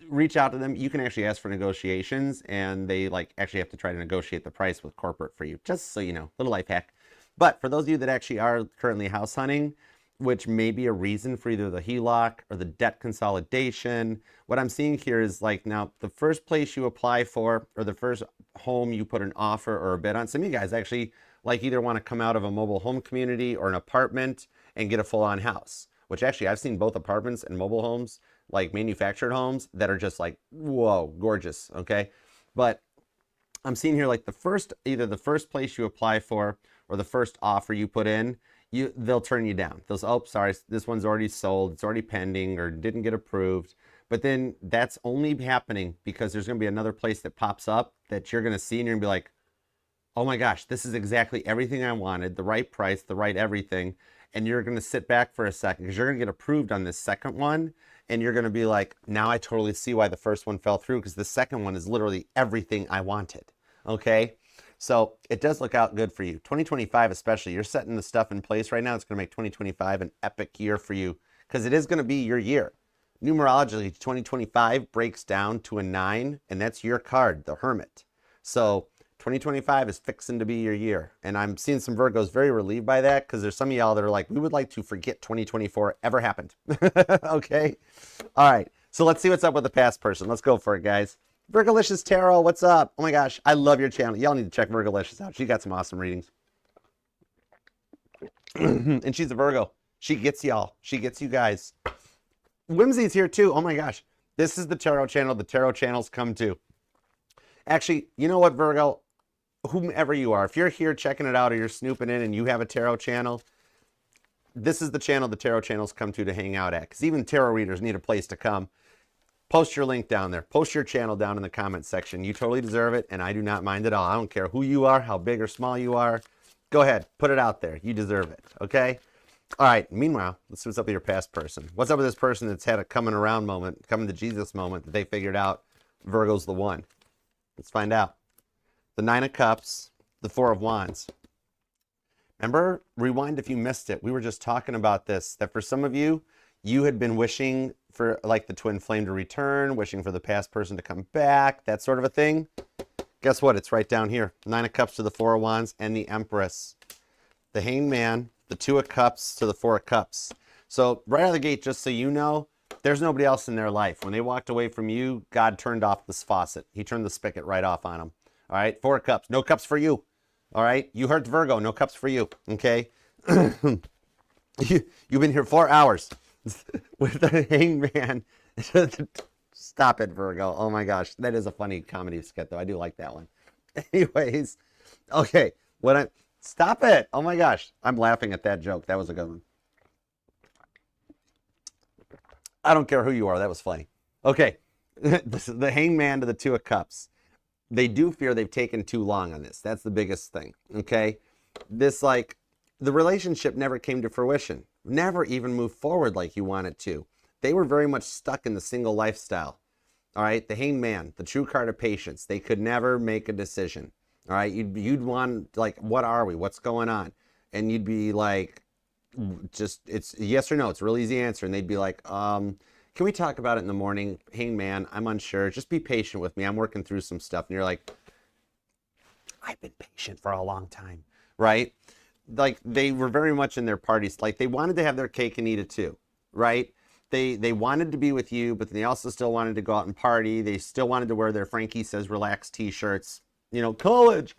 reach out to them. You can actually ask for negotiations, and they actually have to try to negotiate the price with corporate for you, just so you know. Little life hack. But for those of you that actually are currently house hunting, which may be a reason for either the HELOC or the debt consolidation, what I'm seeing here is now the first place you apply for, or the first home you put an offer or a bid on, some of you guys actually either want to come out of a mobile home community or an apartment and get a full-on house, which actually I've seen both apartments and mobile homes, manufactured homes, that are just whoa, gorgeous. Okay. But I'm seeing here either the first place you apply for or the first offer you put in, they'll turn you down. They'll say, oh, sorry, this one's already sold, it's already pending, or didn't get approved. But then that's only happening because there's going to be another place that pops up that you're going to see, and you're going to be like, oh my gosh, this is exactly everything I wanted, the right price, the right everything. And you're going to sit back for a second because you're going to get approved on this second one. And you're going to be like, now I totally see why the first one fell through, because the second one is literally everything I wanted. Okay. So it does look out good for you. 2025 especially, you're setting the stuff in place right now. It's going to make 2025 an epic year for you, because it is going to be your year. Numerologically, 2025 breaks down to a 9, and that's your card, the Hermit. So 2025 is fixing to be your year. And I'm seeing some Virgos very relieved by that, because there's some of y'all that are like, we would like to forget 2024 ever happened. Okay. All right. So let's see what's up with the past person. Let's go for it, guys. Virgolicious Tarot, what's up? Oh my gosh, I love your channel. Y'all need to check Virgolicious out. She got some awesome readings. And she's a Virgo. She gets y'all. She gets you guys. Whimsy's here too. Oh my gosh. This is the tarot channel. The tarot channels come too. Actually, you know what, Virgo? Whomever you are, if you're here checking it out or you're snooping in and you have a tarot channel, this is the channel the tarot channels come to hang out at. Because even tarot readers need a place to come. Post your link down there. Post your channel down in the comment section. You totally deserve it, and I do not mind at all. I don't care who you are, how big or small you are. Go ahead. Put it out there. You deserve it. Okay? All right. Meanwhile, let's see what's up with your past person. What's up with this person that's had a coming around moment, coming to Jesus moment, that they figured out Virgo's the one? Let's find out. The 9 of Cups, the 4 of Wands. Remember, rewind if you missed it. We were just talking about this, that for some of you, you had been wishing for the twin flame to return, wishing for the past person to come back, that sort of a thing. Guess what? It's right down here. 9 of Cups to the 4 of Wands and the Empress. The Hanged Man, the 2 of Cups to the 4 of Cups. So right out of the gate, just so you know, there's nobody else in their life. When they walked away from you, God turned off this faucet. He turned the spigot right off on them. All right? 4 of Cups. No cups for you. All right? You heard Virgo. No cups for you. Okay? You've been here 4 hours. With the Hanged Man. Stop it, Virgo. Oh my gosh. That is a funny comedy skit, though. I do like that one. Anyways. Okay. Stop it. Oh my gosh. I'm laughing at that joke. That was a good one. I don't care who you are. That was funny. Okay. The Hanged Man to the 2 of Cups. They do fear they've taken too long on this. That's the biggest thing. Okay. This, the relationship never came to fruition. Never even moved forward like you wanted to. They were very much stuck in the single lifestyle. All right. The Hanged Man, the true card of patience. They could never make a decision. All right. You'd want, what are we? What's going on? And you'd be like, it's yes or no. It's a real easy answer. And they'd be like, can we talk about it in the morning? Hanged Man, I'm unsure. Just be patient with me. I'm working through some stuff. And you're like, I've been patient for a long time. Right. They were very much in their parties. They wanted to have their cake and eat it too, right? They wanted to be with you, but they also still wanted to go out and party. They still wanted to wear their Frankie Says Relax t-shirts, college,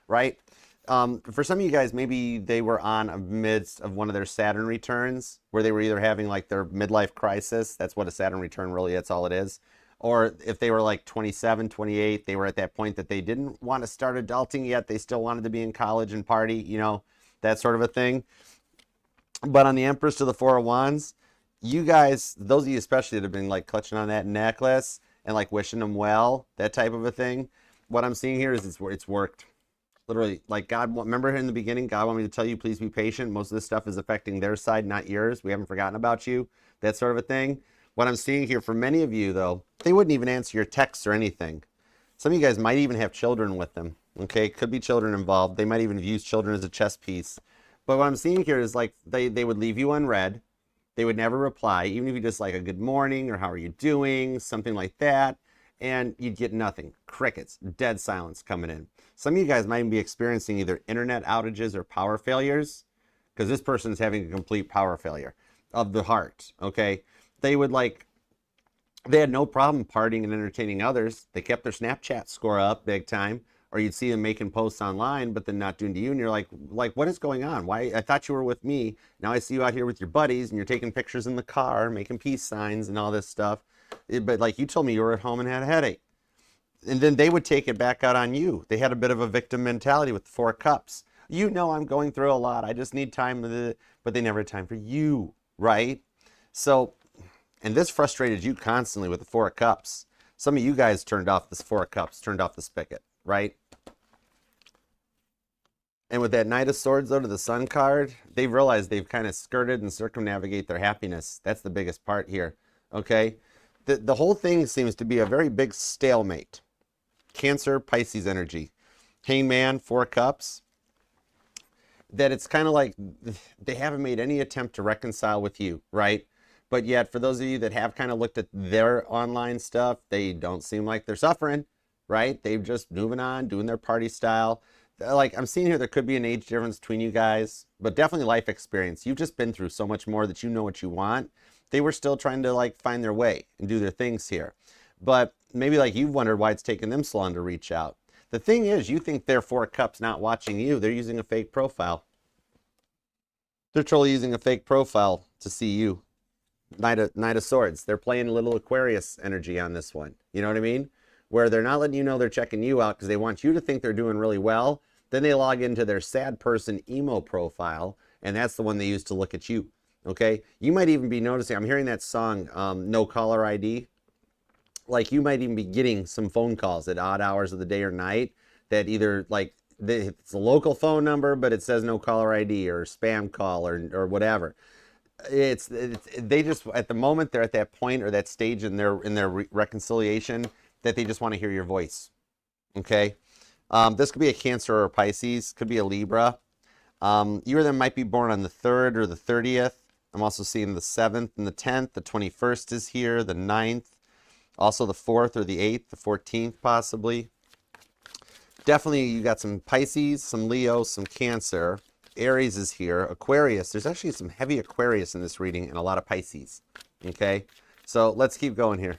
right? For some of you guys, maybe they were on amidst of one of their Saturn returns where they were either having their midlife crisis. That's what a Saturn return really, that's all it is. or if they were like 27, 28, they were at that point that they didn't want to start adulting yet. They still wanted to be in college and party, you know, that sort of a thing. But on the Empress to the Four of Wands, you guys, those of you especially that have been like clutching on that necklace and like wishing them well, that type of a thing, what I'm seeing here is it's worked. Literally, like God, remember in the beginning, God wanted me to tell you, please be patient. Most of this stuff is affecting their side, not yours. We haven't forgotten about you, that sort of a thing. What I'm seeing here for many of you, though, they wouldn't even answer your texts or anything. Some of you guys might even have children with them, okay? Could be children involved. They might even have used children as a chess piece. But what I'm seeing here is like they would leave you unread. They would never reply, even if you just like a good morning or how are you doing, something like that. And you'd get nothing. Crickets, dead silence coming in. Some of you guys might even be experiencing either internet outages or power failures, because this person's having a complete power failure of the heart, okay? They had no problem partying and entertaining others. They kept their Snapchat score up big time, or you'd see them making posts online, but then not doing to you, and you're like, what is going on? Why? I thought you were with me. Now I see you out here with your buddies, and you're taking pictures in the car, making peace signs and all this stuff. But like you told me you were at home and had a headache. And then they would take it back out on you. They had a bit of a victim mentality with the Four of Cups. You know I'm going through a lot. I just need time with it. But they never had time for you, right? So, and this frustrated you constantly with the Four of Cups. Some of you guys turned off this Four of Cups, turned off the spigot, right? And with that Knight of Swords, though, to the Sun card, they've realized they've kind of skirted and circumnavigate their happiness. That's the biggest part here, okay? The whole thing seems to be a very big stalemate. Cancer, Pisces energy. Hangman, Four Cups. That it's kind of like they haven't made any attempt to reconcile with you, right? But yet, for those of you that have kind of looked at their online stuff, they don't seem like they're suffering, right? They're just moving on, doing their party style. Like I'm seeing here, there could be an age difference between you guys, but definitely life experience. You've just been through so much more that you know what you want. They were still trying to like find their way and do their things here. But maybe like you've wondered why it's taken them so long to reach out. The thing is, you think they're Four Cups not watching you. They're using a fake profile. They're totally using a fake profile to see you. Knight of Swords. They're playing a little Aquarius energy on this one. You know what I mean? Where they're not letting you know they're checking you out because they want you to think they're doing really well. Then they log into their sad person emo profile, and that's the one they use to look at you. Okay? You might even be noticing, I'm hearing that song, No Caller ID. Like you might even be getting some phone calls at odd hours of the day or night that either like it's a local phone number, but it says no caller ID or spam call or whatever. It's they just at the moment they're at that point or that stage in their reconciliation that they just want to hear your voice. Okay, this could be a Cancer or a Pisces, could be a Libra. You or them might be born on the 3rd or the 30th. I'm also seeing the 7th and the 10th. The 21st is here, the 9th. Also the 4th or the 8th, the 14th possibly. Definitely you got some Pisces, some Leo, some Cancer. Aries is here. Aquarius. There's actually some heavy Aquarius in this reading and a lot of Pisces. Okay, so let's keep going here.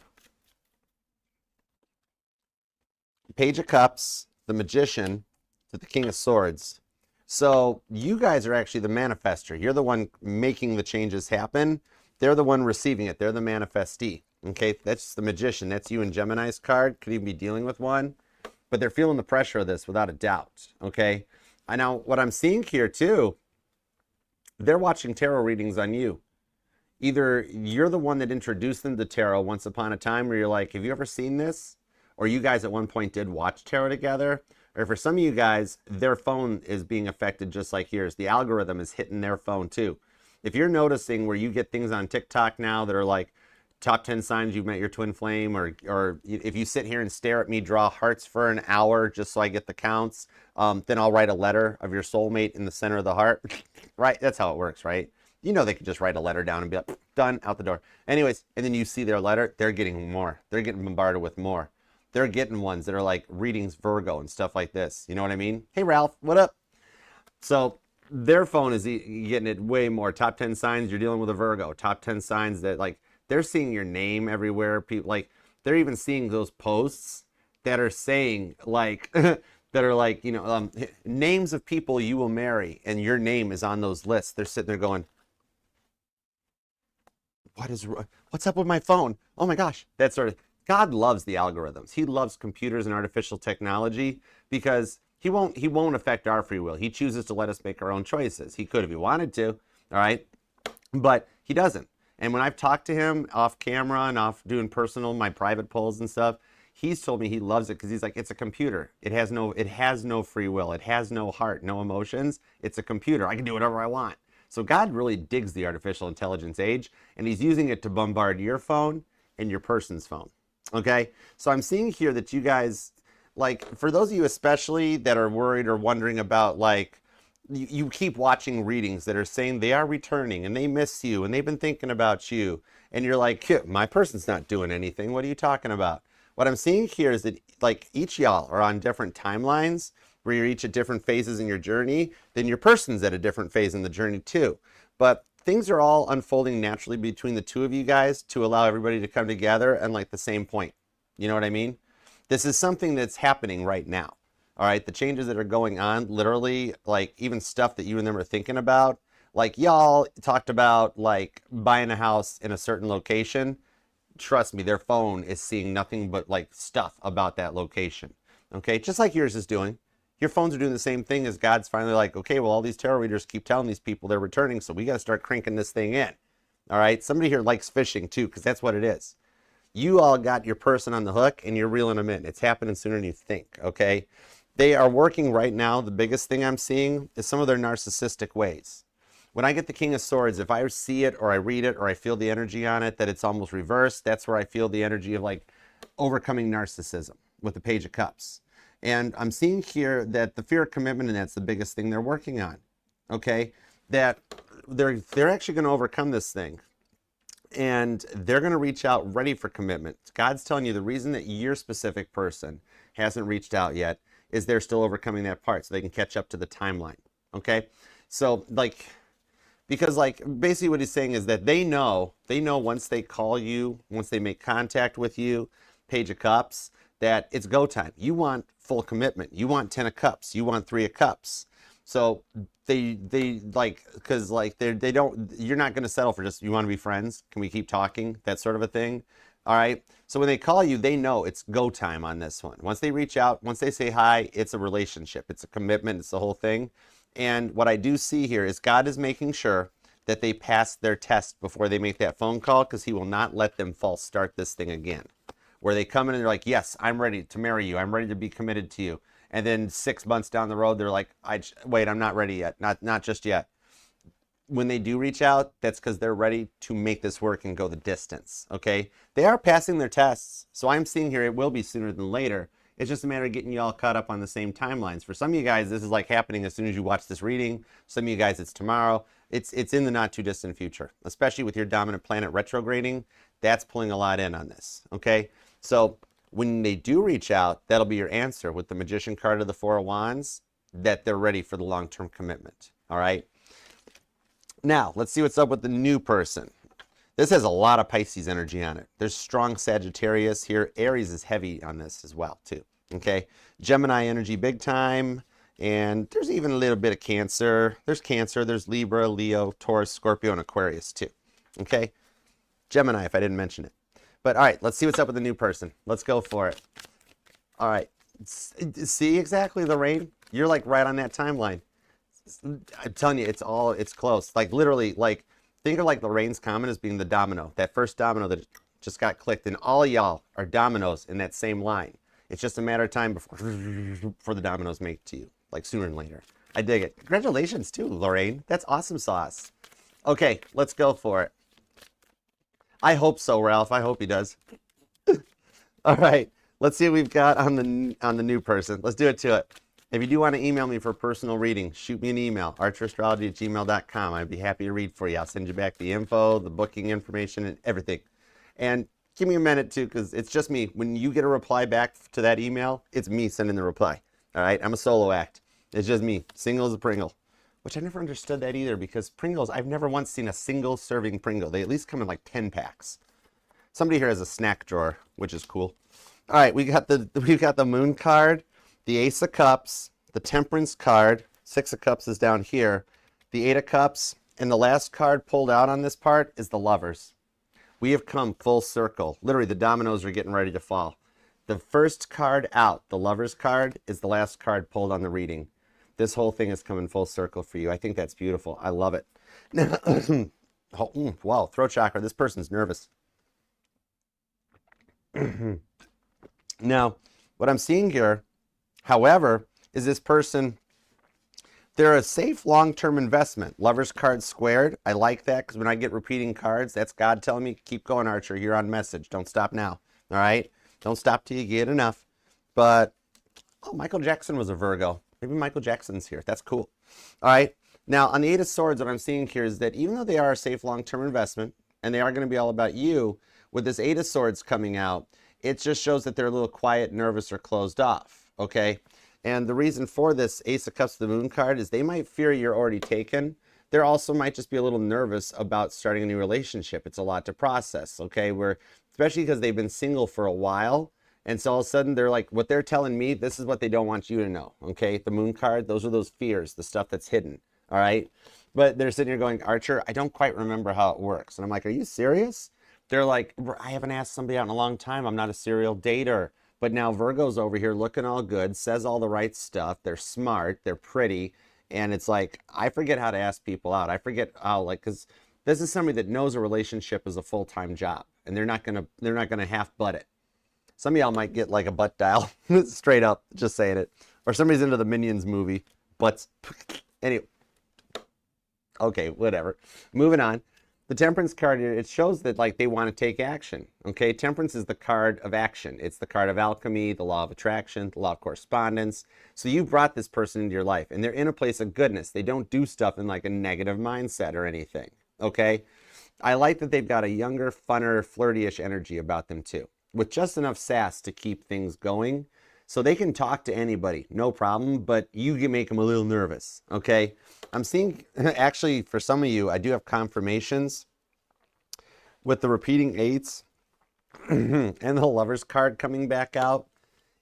Page of Cups, the Magician, to the King of Swords. So you guys are actually the manifester. You're the one making the changes happen. They're the one receiving it. They're the manifestee. Okay, that's the Magician. That's you and Gemini's card. Could even be dealing with one. But they're feeling the pressure of this without a doubt. Okay, I know what I'm seeing here too. They're watching tarot readings on you. Either you're the one that introduced them to tarot once upon a time where you're like, have you ever seen this? Or you guys at one point did watch tarot together. Or for some of you guys, their phone is being affected just like yours. The algorithm is hitting their phone too. If you're noticing where you get things on TikTok now that are like top 10 signs you've met your twin flame, or if you sit here and stare at me, draw hearts for an hour just so I get the counts, then I'll write a letter of your soulmate in the center of the heart. Right? That's how it works, right? You know they could just write a letter down and be like, done, out the door. Anyways, and then you see their letter, they're getting more. They're getting bombarded with more. They're getting ones that are like readings Virgo and stuff like this. You know what I mean? Hey, Ralph, what up? So their phone is getting it way more. Top 10 signs you're dealing with a Virgo. Top 10 signs that like they're seeing your name everywhere. People like they're even seeing those posts that are saying like that are like, you know, names of people you will marry, and your name is on those lists. They're sitting there going, what's up with my phone? Oh my gosh, that sort of. God loves the algorithms. He loves computers and artificial technology because he won't affect our free will. He chooses to let us make our own choices. He could if he wanted to, all right? But he doesn't. And when I've talked to him off camera and off doing my private polls and stuff, he's told me he loves it because he's like, it's a computer. It has no free will. It has no heart, no emotions. It's a computer. I can do whatever I want. So God really digs the artificial intelligence age, and he's using it to bombard your phone and your person's phone. Okay? So I'm seeing here that you guys, like, for those of you especially that are worried or wondering about, like, you keep watching readings that are saying they are returning and they miss you and they've been thinking about you, and you're like, my person's not doing anything. What are you talking about? What I'm seeing here is that, like, each y'all are on different timelines where you're each at different phases in your journey. Then your person's at a different phase in the journey too. But things are all unfolding naturally between the two of you guys to allow everybody to come together and, like, the same point. You know what I mean? This is something that's happening right now. All right, the changes that are going on, literally, like, even stuff that you and them are thinking about, like, y'all talked about, like, buying a house in a certain location. Trust me, their phone is seeing nothing but, like, stuff about that location. Okay, just like yours is doing. Your phones are doing the same thing as God's finally like, okay, well, all these tarot readers keep telling these people they're returning, so we got to start cranking this thing in. All right, somebody here likes fishing too, because that's what it is. You all got your person on the hook and you're reeling them in. It's happening sooner than you think, okay? They are working right now. The biggest thing I'm seeing is some of their narcissistic ways. When I get the King of Swords, if I see it or I read it or I feel the energy on it that it's almost reversed, that's where I feel the energy of, like, overcoming narcissism with the Page of Cups. And I'm seeing here that the fear of commitment, and that's the biggest thing they're working on, okay? That they're actually going to overcome this thing. And they're going to reach out ready for commitment. God's telling you the reason that your specific person hasn't reached out yet is they're still overcoming that part so they can catch up to the timeline, okay? So, like, because, like, basically what he's saying is that they know once they call you, once they make contact with you, Page of Cups, that it's go time. You want full commitment. You want 10 of Cups. You want 3 of Cups. So they like, because, like, they don't, you're not going to settle for just, you want to be friends? Can we keep talking? That sort of a thing. All right. So when they call you, they know it's go time on this one. Once they reach out, once they say hi, it's a relationship. It's a commitment. It's the whole thing. And what I do see here is God is making sure that they pass their test before they make that phone call, because he will not let them false start this thing again. Where they come in and they're like, yes, I'm ready to marry you. I'm ready to be committed to you. And then 6 months down the road, they're like, wait, I'm not ready yet. Not just yet. When they do reach out, that's because they're ready to make this work and go the distance, okay? They are passing their tests. So I'm seeing here it will be sooner than later. It's just a matter of getting you all caught up on the same timelines. For some of you guys, this is like happening as soon as you watch this reading. Some of you guys, it's tomorrow. It's in the not too distant future, especially with your dominant planet retrograding. That's pulling a lot in on this, okay? So when they do reach out, that'll be your answer with the Magician card of the Four of Wands, that they're ready for the long-term commitment, all right? Now, let's see what's up with the new person. This has a lot of Pisces energy on it. There's strong Sagittarius here. Aries is heavy on this as well, too, okay? Gemini energy big time, and there's even a little bit of Cancer. There's Cancer, there's Libra, Leo, Taurus, Scorpio, and Aquarius, too, okay? Gemini, if I didn't mention it. But all right, let's see what's up with the new person. Let's go for it. All right, see exactly the rain? You're like right on that timeline. I'm telling you, it's close. Like literally, like think of like Lorraine's comment as being the domino, that first domino that just got clicked, and all y'all are dominoes in that same line. It's just a matter of time before the dominoes make it to you, like sooner than later. I dig it. Congratulations too, Lorraine. That's awesome sauce. Okay, let's go for it. I hope so, Ralph. I hope he does. All right, let's see what we've got on the new person. Let's do it to it. If you do want to email me for a personal reading, shoot me an email, archerastrology@gmail.com. I'd be happy to read for you. I'll send you back the info, the booking information, and everything. And give me a minute, too, because it's just me. When you get a reply back to that email, it's me sending the reply. All right? I'm a solo act. It's just me, single as a Pringle. Which I never understood that either, because Pringles, I've never once seen a single serving Pringle. They at least come in like 10 packs. Somebody here has a snack drawer, which is cool. All right, we've got the Moon card, the Ace of Cups, the Temperance card, 6 of Cups is down here, the 8 of Cups, and the last card pulled out on this part is the Lovers. We have come full circle. Literally, the dominoes are getting ready to fall. The first card out, the Lover's card, is the last card pulled on the reading. This whole thing is coming full circle for you. I think that's beautiful. I love it. Wow, throat chakra. This person's nervous. Now, what I'm seeing here, however, is this person, they're a safe long-term investment. Lover's card squared. I like that because when I get repeating cards, that's God telling me, keep going, Archer. You're on message. Don't stop now. All right? Don't stop till you get enough. But, oh, Michael Jackson was a Virgo. Maybe Michael Jackson's here. That's cool. All right? Now, on the Eight of Swords, what I'm seeing here is that even though they are a safe long-term investment, and they are going to be all about you, with this Eight of Swords coming out, it just shows that they're a little quiet, nervous, or closed off, okay? And the reason for this Ace of Cups, the Moon card, is they might fear you're already taken. They also might just be a little nervous about starting a new relationship. It's a lot to process, okay? Especially because they've been single for a while, and so all of a sudden they're like, what they're telling me, this is what they don't want you to know, okay? The Moon card, those are those fears, the stuff that's hidden, all right? But they're sitting here going, Archer, I don't quite remember how it works. And I'm like, are you serious? They're like, I haven't asked somebody out in a long time. I'm not a serial dater. But now Virgo's over here looking all good, says all the right stuff. They're smart, they're pretty. And it's like, I forget how to ask people out. I forget how, like, because this is somebody that knows a relationship is a full-time job. And they're not gonna half butt it. Some of y'all might get like a butt dial, straight up, just saying it. Or somebody's into the Minions movie. Butts. Anyway. Okay, whatever. Moving on. The Temperance card here, it shows that like they want to take action. Okay, Temperance is the card of action. It's the card of alchemy, the law of attraction, the law of correspondence. So you brought this person into your life and they're in a place of goodness. They don't do stuff in like a negative mindset or anything. Okay, I like that they've got a younger, funner, flirty-ish energy about them too, with just enough sass to keep things going. So they can talk to anybody, no problem, but you can make them a little nervous, okay? I'm seeing, actually, for some of you, I do have confirmations with the repeating eights and the Lover's card coming back out,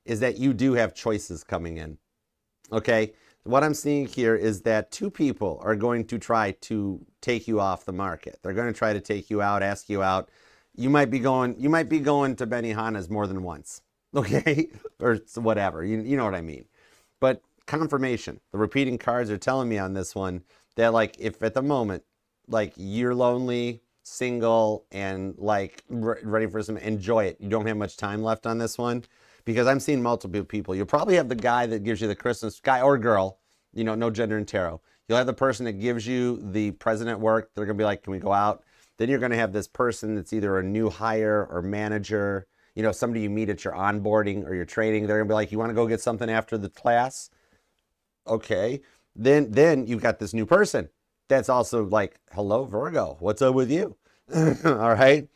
is that you do have choices coming in, okay? What I'm seeing here is that two people are going to try to take you off the market. They're going to try to take you out, ask you out. You might be going to Benihana's more than once. Okay, or whatever, you know what I mean. But confirmation, the repeating cards are telling me on this one that like if at the moment, like you're lonely, single, and like ready for some, enjoy it. You don't have much time left on this one because I'm seeing multiple people. You'll probably have the guy that gives you the Christmas, guy or girl, you know, no gender in tarot. You'll have the person that gives you the president work. They're gonna be like, can we go out? Then you're gonna have this person that's either a new hire or manager, you know, somebody you meet at your onboarding or your training. They're gonna be like, you wanna go get something after the class? Okay. Then you've got this new person that's also like, hello, Virgo, what's up with you? All right.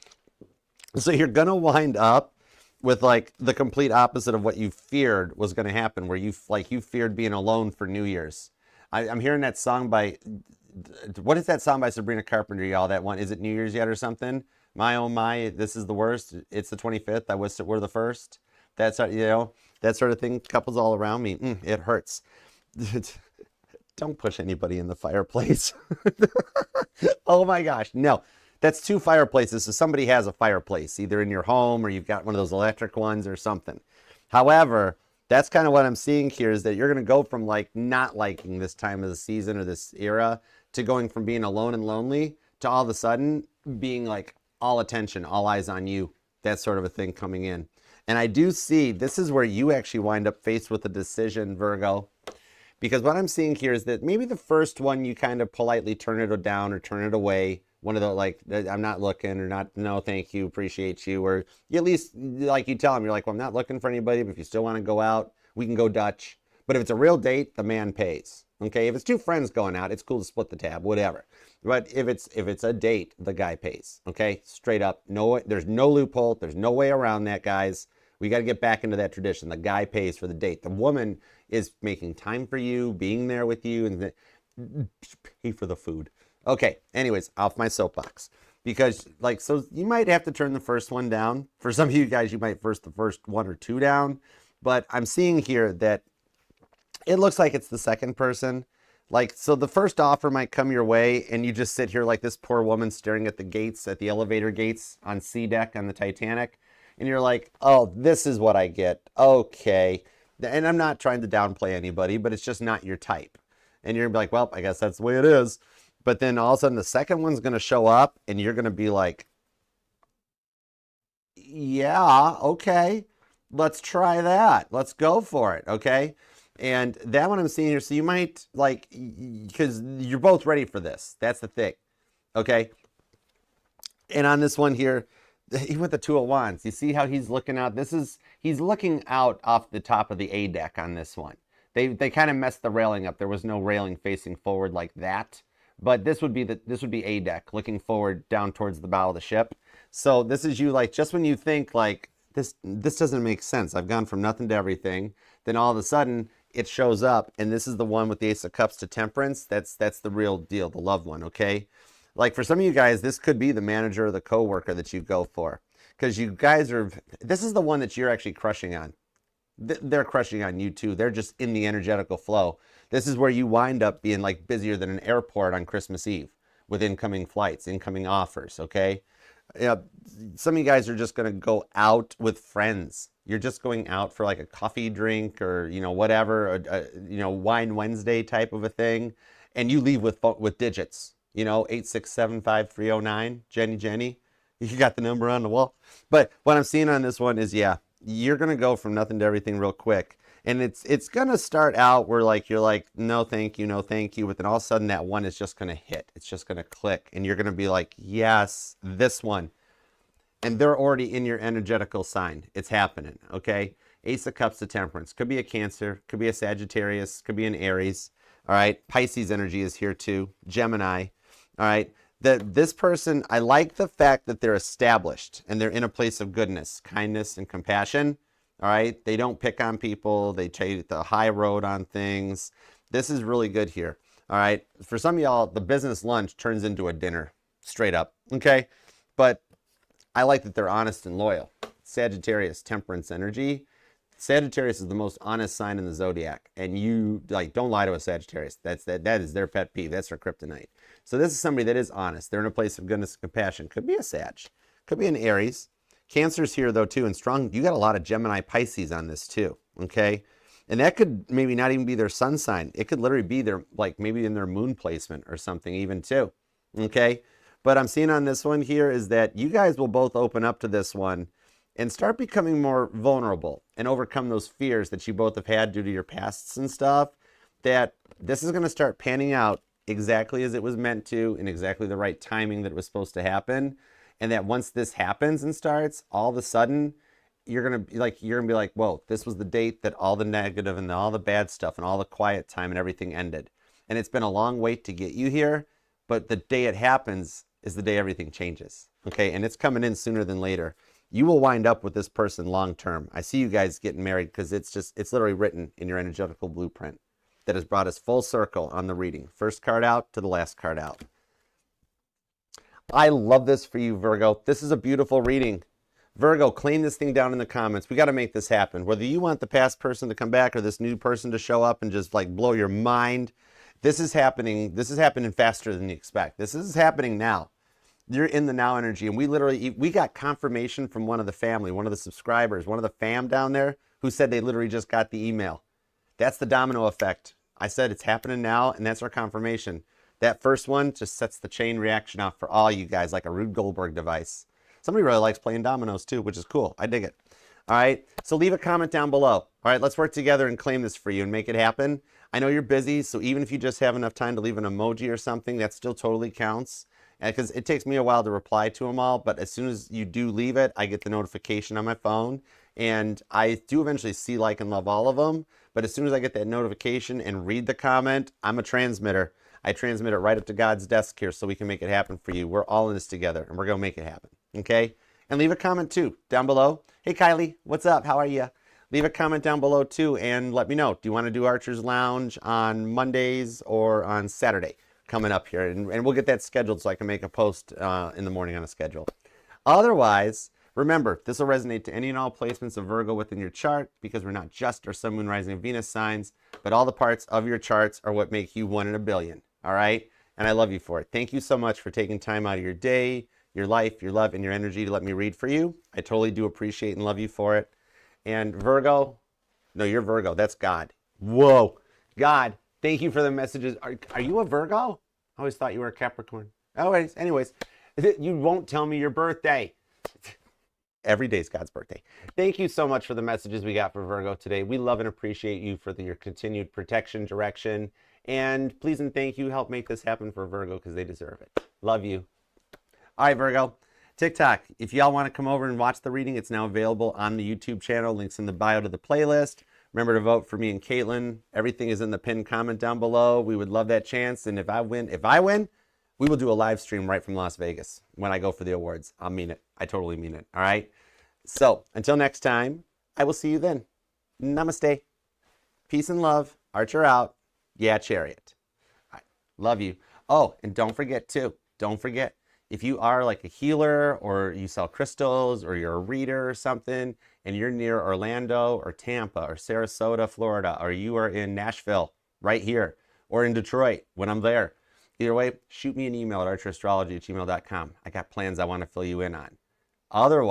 So you're gonna wind up with like the complete opposite of what you feared was gonna happen, where you feared being alone for New Year's. I'm hearing that song by, what is that song by Sabrina Carpenter, y'all? That one, is it New Year's yet or something? My oh my, this is the worst. It's the 25th. I wish it were the first. That's, you know, that sort of thing. Couples all around me. It hurts. Don't push anybody in the fireplace. Oh my gosh. No, that's two fireplaces. So somebody has a fireplace, either in your home or you've got one of those electric ones or something. However, that's kind of what I'm seeing here, is that you're going to go from like not liking this time of the season or this era to going from being alone and lonely to all of a sudden being like, all attention, all eyes on you, that sort of a thing coming in. And I do see, this is where you actually wind up faced with a decision, Virgo, because what I'm seeing here is that maybe the first one you kind of politely turn it down or turn it away. One of the like, I'm not looking, or not, no, thank you, appreciate you, or you at least, like you tell them, you're like, well, I'm not looking for anybody, but if you still want to go out, we can go Dutch. But if it's a real date, the man pays. Okay, if it's two friends going out, it's cool to split the tab, whatever. But if it's a date, the guy pays. Okay, straight up. No, there's no loophole. There's no way around that, guys. We got to get back into that tradition. The guy pays for the date. The woman is making time for you, being there with you, and pay for the food. Okay. Anyways, off my soapbox, because like, so you might have to turn the first one down. For some of you guys, you might the first one or two down. But I'm seeing here that it looks like it's the second person. Like, so the first offer might come your way and you just sit here like this poor woman staring at the gates, at the elevator gates on C deck on the Titanic. And you're like, oh, this is what I get. Okay. And I'm not trying to downplay anybody, but it's just not your type. And you're gonna be like, well, I guess that's the way it is. But then all of a sudden the second one's going to show up and you're going to be like, yeah, okay, let's try that. Let's go for it. Okay. And that one I'm seeing here, so you might like, because you're both ready for this. That's the thing. Okay. And on this one here, even with the Two of Wands, you see how he's looking out? He's looking out off the top of the A deck on this one. They kind of messed the railing up. There was no railing facing forward like that. But this would be A deck looking forward down towards the bow of the ship. So this is you, like, just when you think like this doesn't make sense. I've gone from nothing to everything. Then all of a sudden it shows up, and this is the one with the Ace of Cups to Temperance. That's the real deal, the love one, okay? Like for some of you guys, this could be the manager or the coworker that you go for. Because you guys this is the one that you're actually crushing on. They're crushing on you too. They're just in the energetical flow. This is where you wind up being like busier than an airport on Christmas Eve with incoming flights, incoming offers, okay? Some of you guys are just going to go out with friends. You're just going out for like a coffee drink or, whatever, Wine Wednesday type of a thing. And you leave with digits, 8675309, Jenny. You got the number on the wall. But what I'm seeing on this one is, yeah, you're going to go from nothing to everything real quick. And it's going to start out where like you're like, no, thank you, no, thank you. But then all of a sudden that one is just going to hit. It's just going to click. And you're going to be like, yes, this one. And they're already in your energetical sign. It's happening, okay? Ace of Cups to Temperance. Could be a Cancer. Could be a Sagittarius. Could be an Aries. All right? Pisces energy is here too. Gemini. All right? This person, I like the fact that they're established and they're in a place of goodness, kindness, and compassion. All right? They don't pick on people. They take the high road on things. This is really good here. All right? For some of y'all, the business lunch turns into a dinner, straight up. Okay? But I like that they're honest and loyal. Sagittarius, Temperance energy. Sagittarius is the most honest sign in the zodiac. And you, like, don't lie to a Sagittarius. That is their pet peeve. That's their kryptonite. So this is somebody that is honest. They're in a place of goodness and compassion. Could be a Sag. Could be an Aries. Cancer's here, though, too, and strong. You got a lot of Gemini, Pisces on this, too, okay? And that could maybe not even be their sun sign. It could literally be their, like, maybe in their moon placement or something even, too, okay? But I'm seeing on this one here is that you guys will both open up to this one and start becoming more vulnerable and overcome those fears that you both have had due to your pasts and stuff, that this is going to start panning out exactly as it was meant to, in exactly the right timing that it was supposed to happen. And that once this happens and starts, all of a sudden, you're gonna be like, whoa, this was the date that all the negative and all the bad stuff and all the quiet time and everything ended. And it's been a long wait to get you here, but the day it happens is the day everything changes. Okay, and it's coming in sooner than later. You will wind up with this person long term. I see you guys getting married because it's literally written in your energetical blueprint that has brought us full circle on the reading. First card out to the last card out. I love this for you, Virgo. This is a beautiful reading. Virgo, claim this thing down in the comments. We got to make this happen. Whether you want the past person to come back or this new person to show up and just like blow your mind, this is happening. This is happening faster than you expect. This is happening now. You're in the now energy. And we got confirmation from one of the family, one of the subscribers, one of the fam down there who said they literally just got the email. That's the domino effect. I said it's happening now, and that's our confirmation. That first one just sets the chain reaction off for all you guys like a Rube Goldberg device. Somebody really likes playing dominoes too, which is cool. I dig it. All right, so leave a comment down below. All right, let's work together and claim this for you and make it happen. I know you're busy, so even if you just have enough time to leave an emoji or something, that still totally counts. Because it takes me a while to reply to them all, but as soon as you do leave it, I get the notification on my phone. And I do eventually see, like, and love all of them. But as soon as I get that notification and read the comment, I'm a transmitter. I transmit it right up to God's desk here so we can make it happen for you. We're all in this together, and we're going to make it happen, okay? And leave a comment, too, down below. Hey, Kylie, what's up? How are you? Leave a comment down below, too, and let me know. Do you want to do Archer's Lounge on Mondays or on Saturday coming up here? And we'll get that scheduled so I can make a post in the morning on a schedule. Otherwise, Remember, this will resonate to any and all placements of Virgo within your chart, because we're not just our sun, moon, rising, and Venus signs, but all the parts of your charts are what make you 1 in a billion. All right? And I love you for it. Thank you so much for taking time out of your day, your life, your love, and your energy to let me read for you. I totally do appreciate and love you for it. And Virgo, no, you're Virgo. That's God. Whoa. God, thank you for the messages. Are you a Virgo? I always thought you were a Capricorn. Anyways, you won't tell me your birthday. Every day is God's birthday. Thank you so much for the messages we got for Virgo today. We love and appreciate you for your continued protection, direction, and please and thank you. Help make this happen for Virgo, because they deserve it. Love you. All right, Virgo. TikTok. If y'all want to come over and watch the reading, it's now available on the YouTube channel. Links in the bio to the playlist. Remember to vote for me and Caitlin. Everything is in the pinned comment down below. We would love that chance. And if I win, we will do a live stream right from Las Vegas when I go for the awards. I mean it. I totally mean it. All right. So until next time, I will see you then. Namaste. Peace and love. Archer out. Yeah, Chariot. All right. Love you. Oh, and don't forget too. Don't forget, if you are like a healer, or you sell crystals, or you're a reader or something, and you're near Orlando or Tampa or Sarasota, Florida, or you are in Nashville right here, or in Detroit when I'm there, either way, shoot me an email at archerastrology@gmail.com. I got plans I want to fill you in on. Otherwise,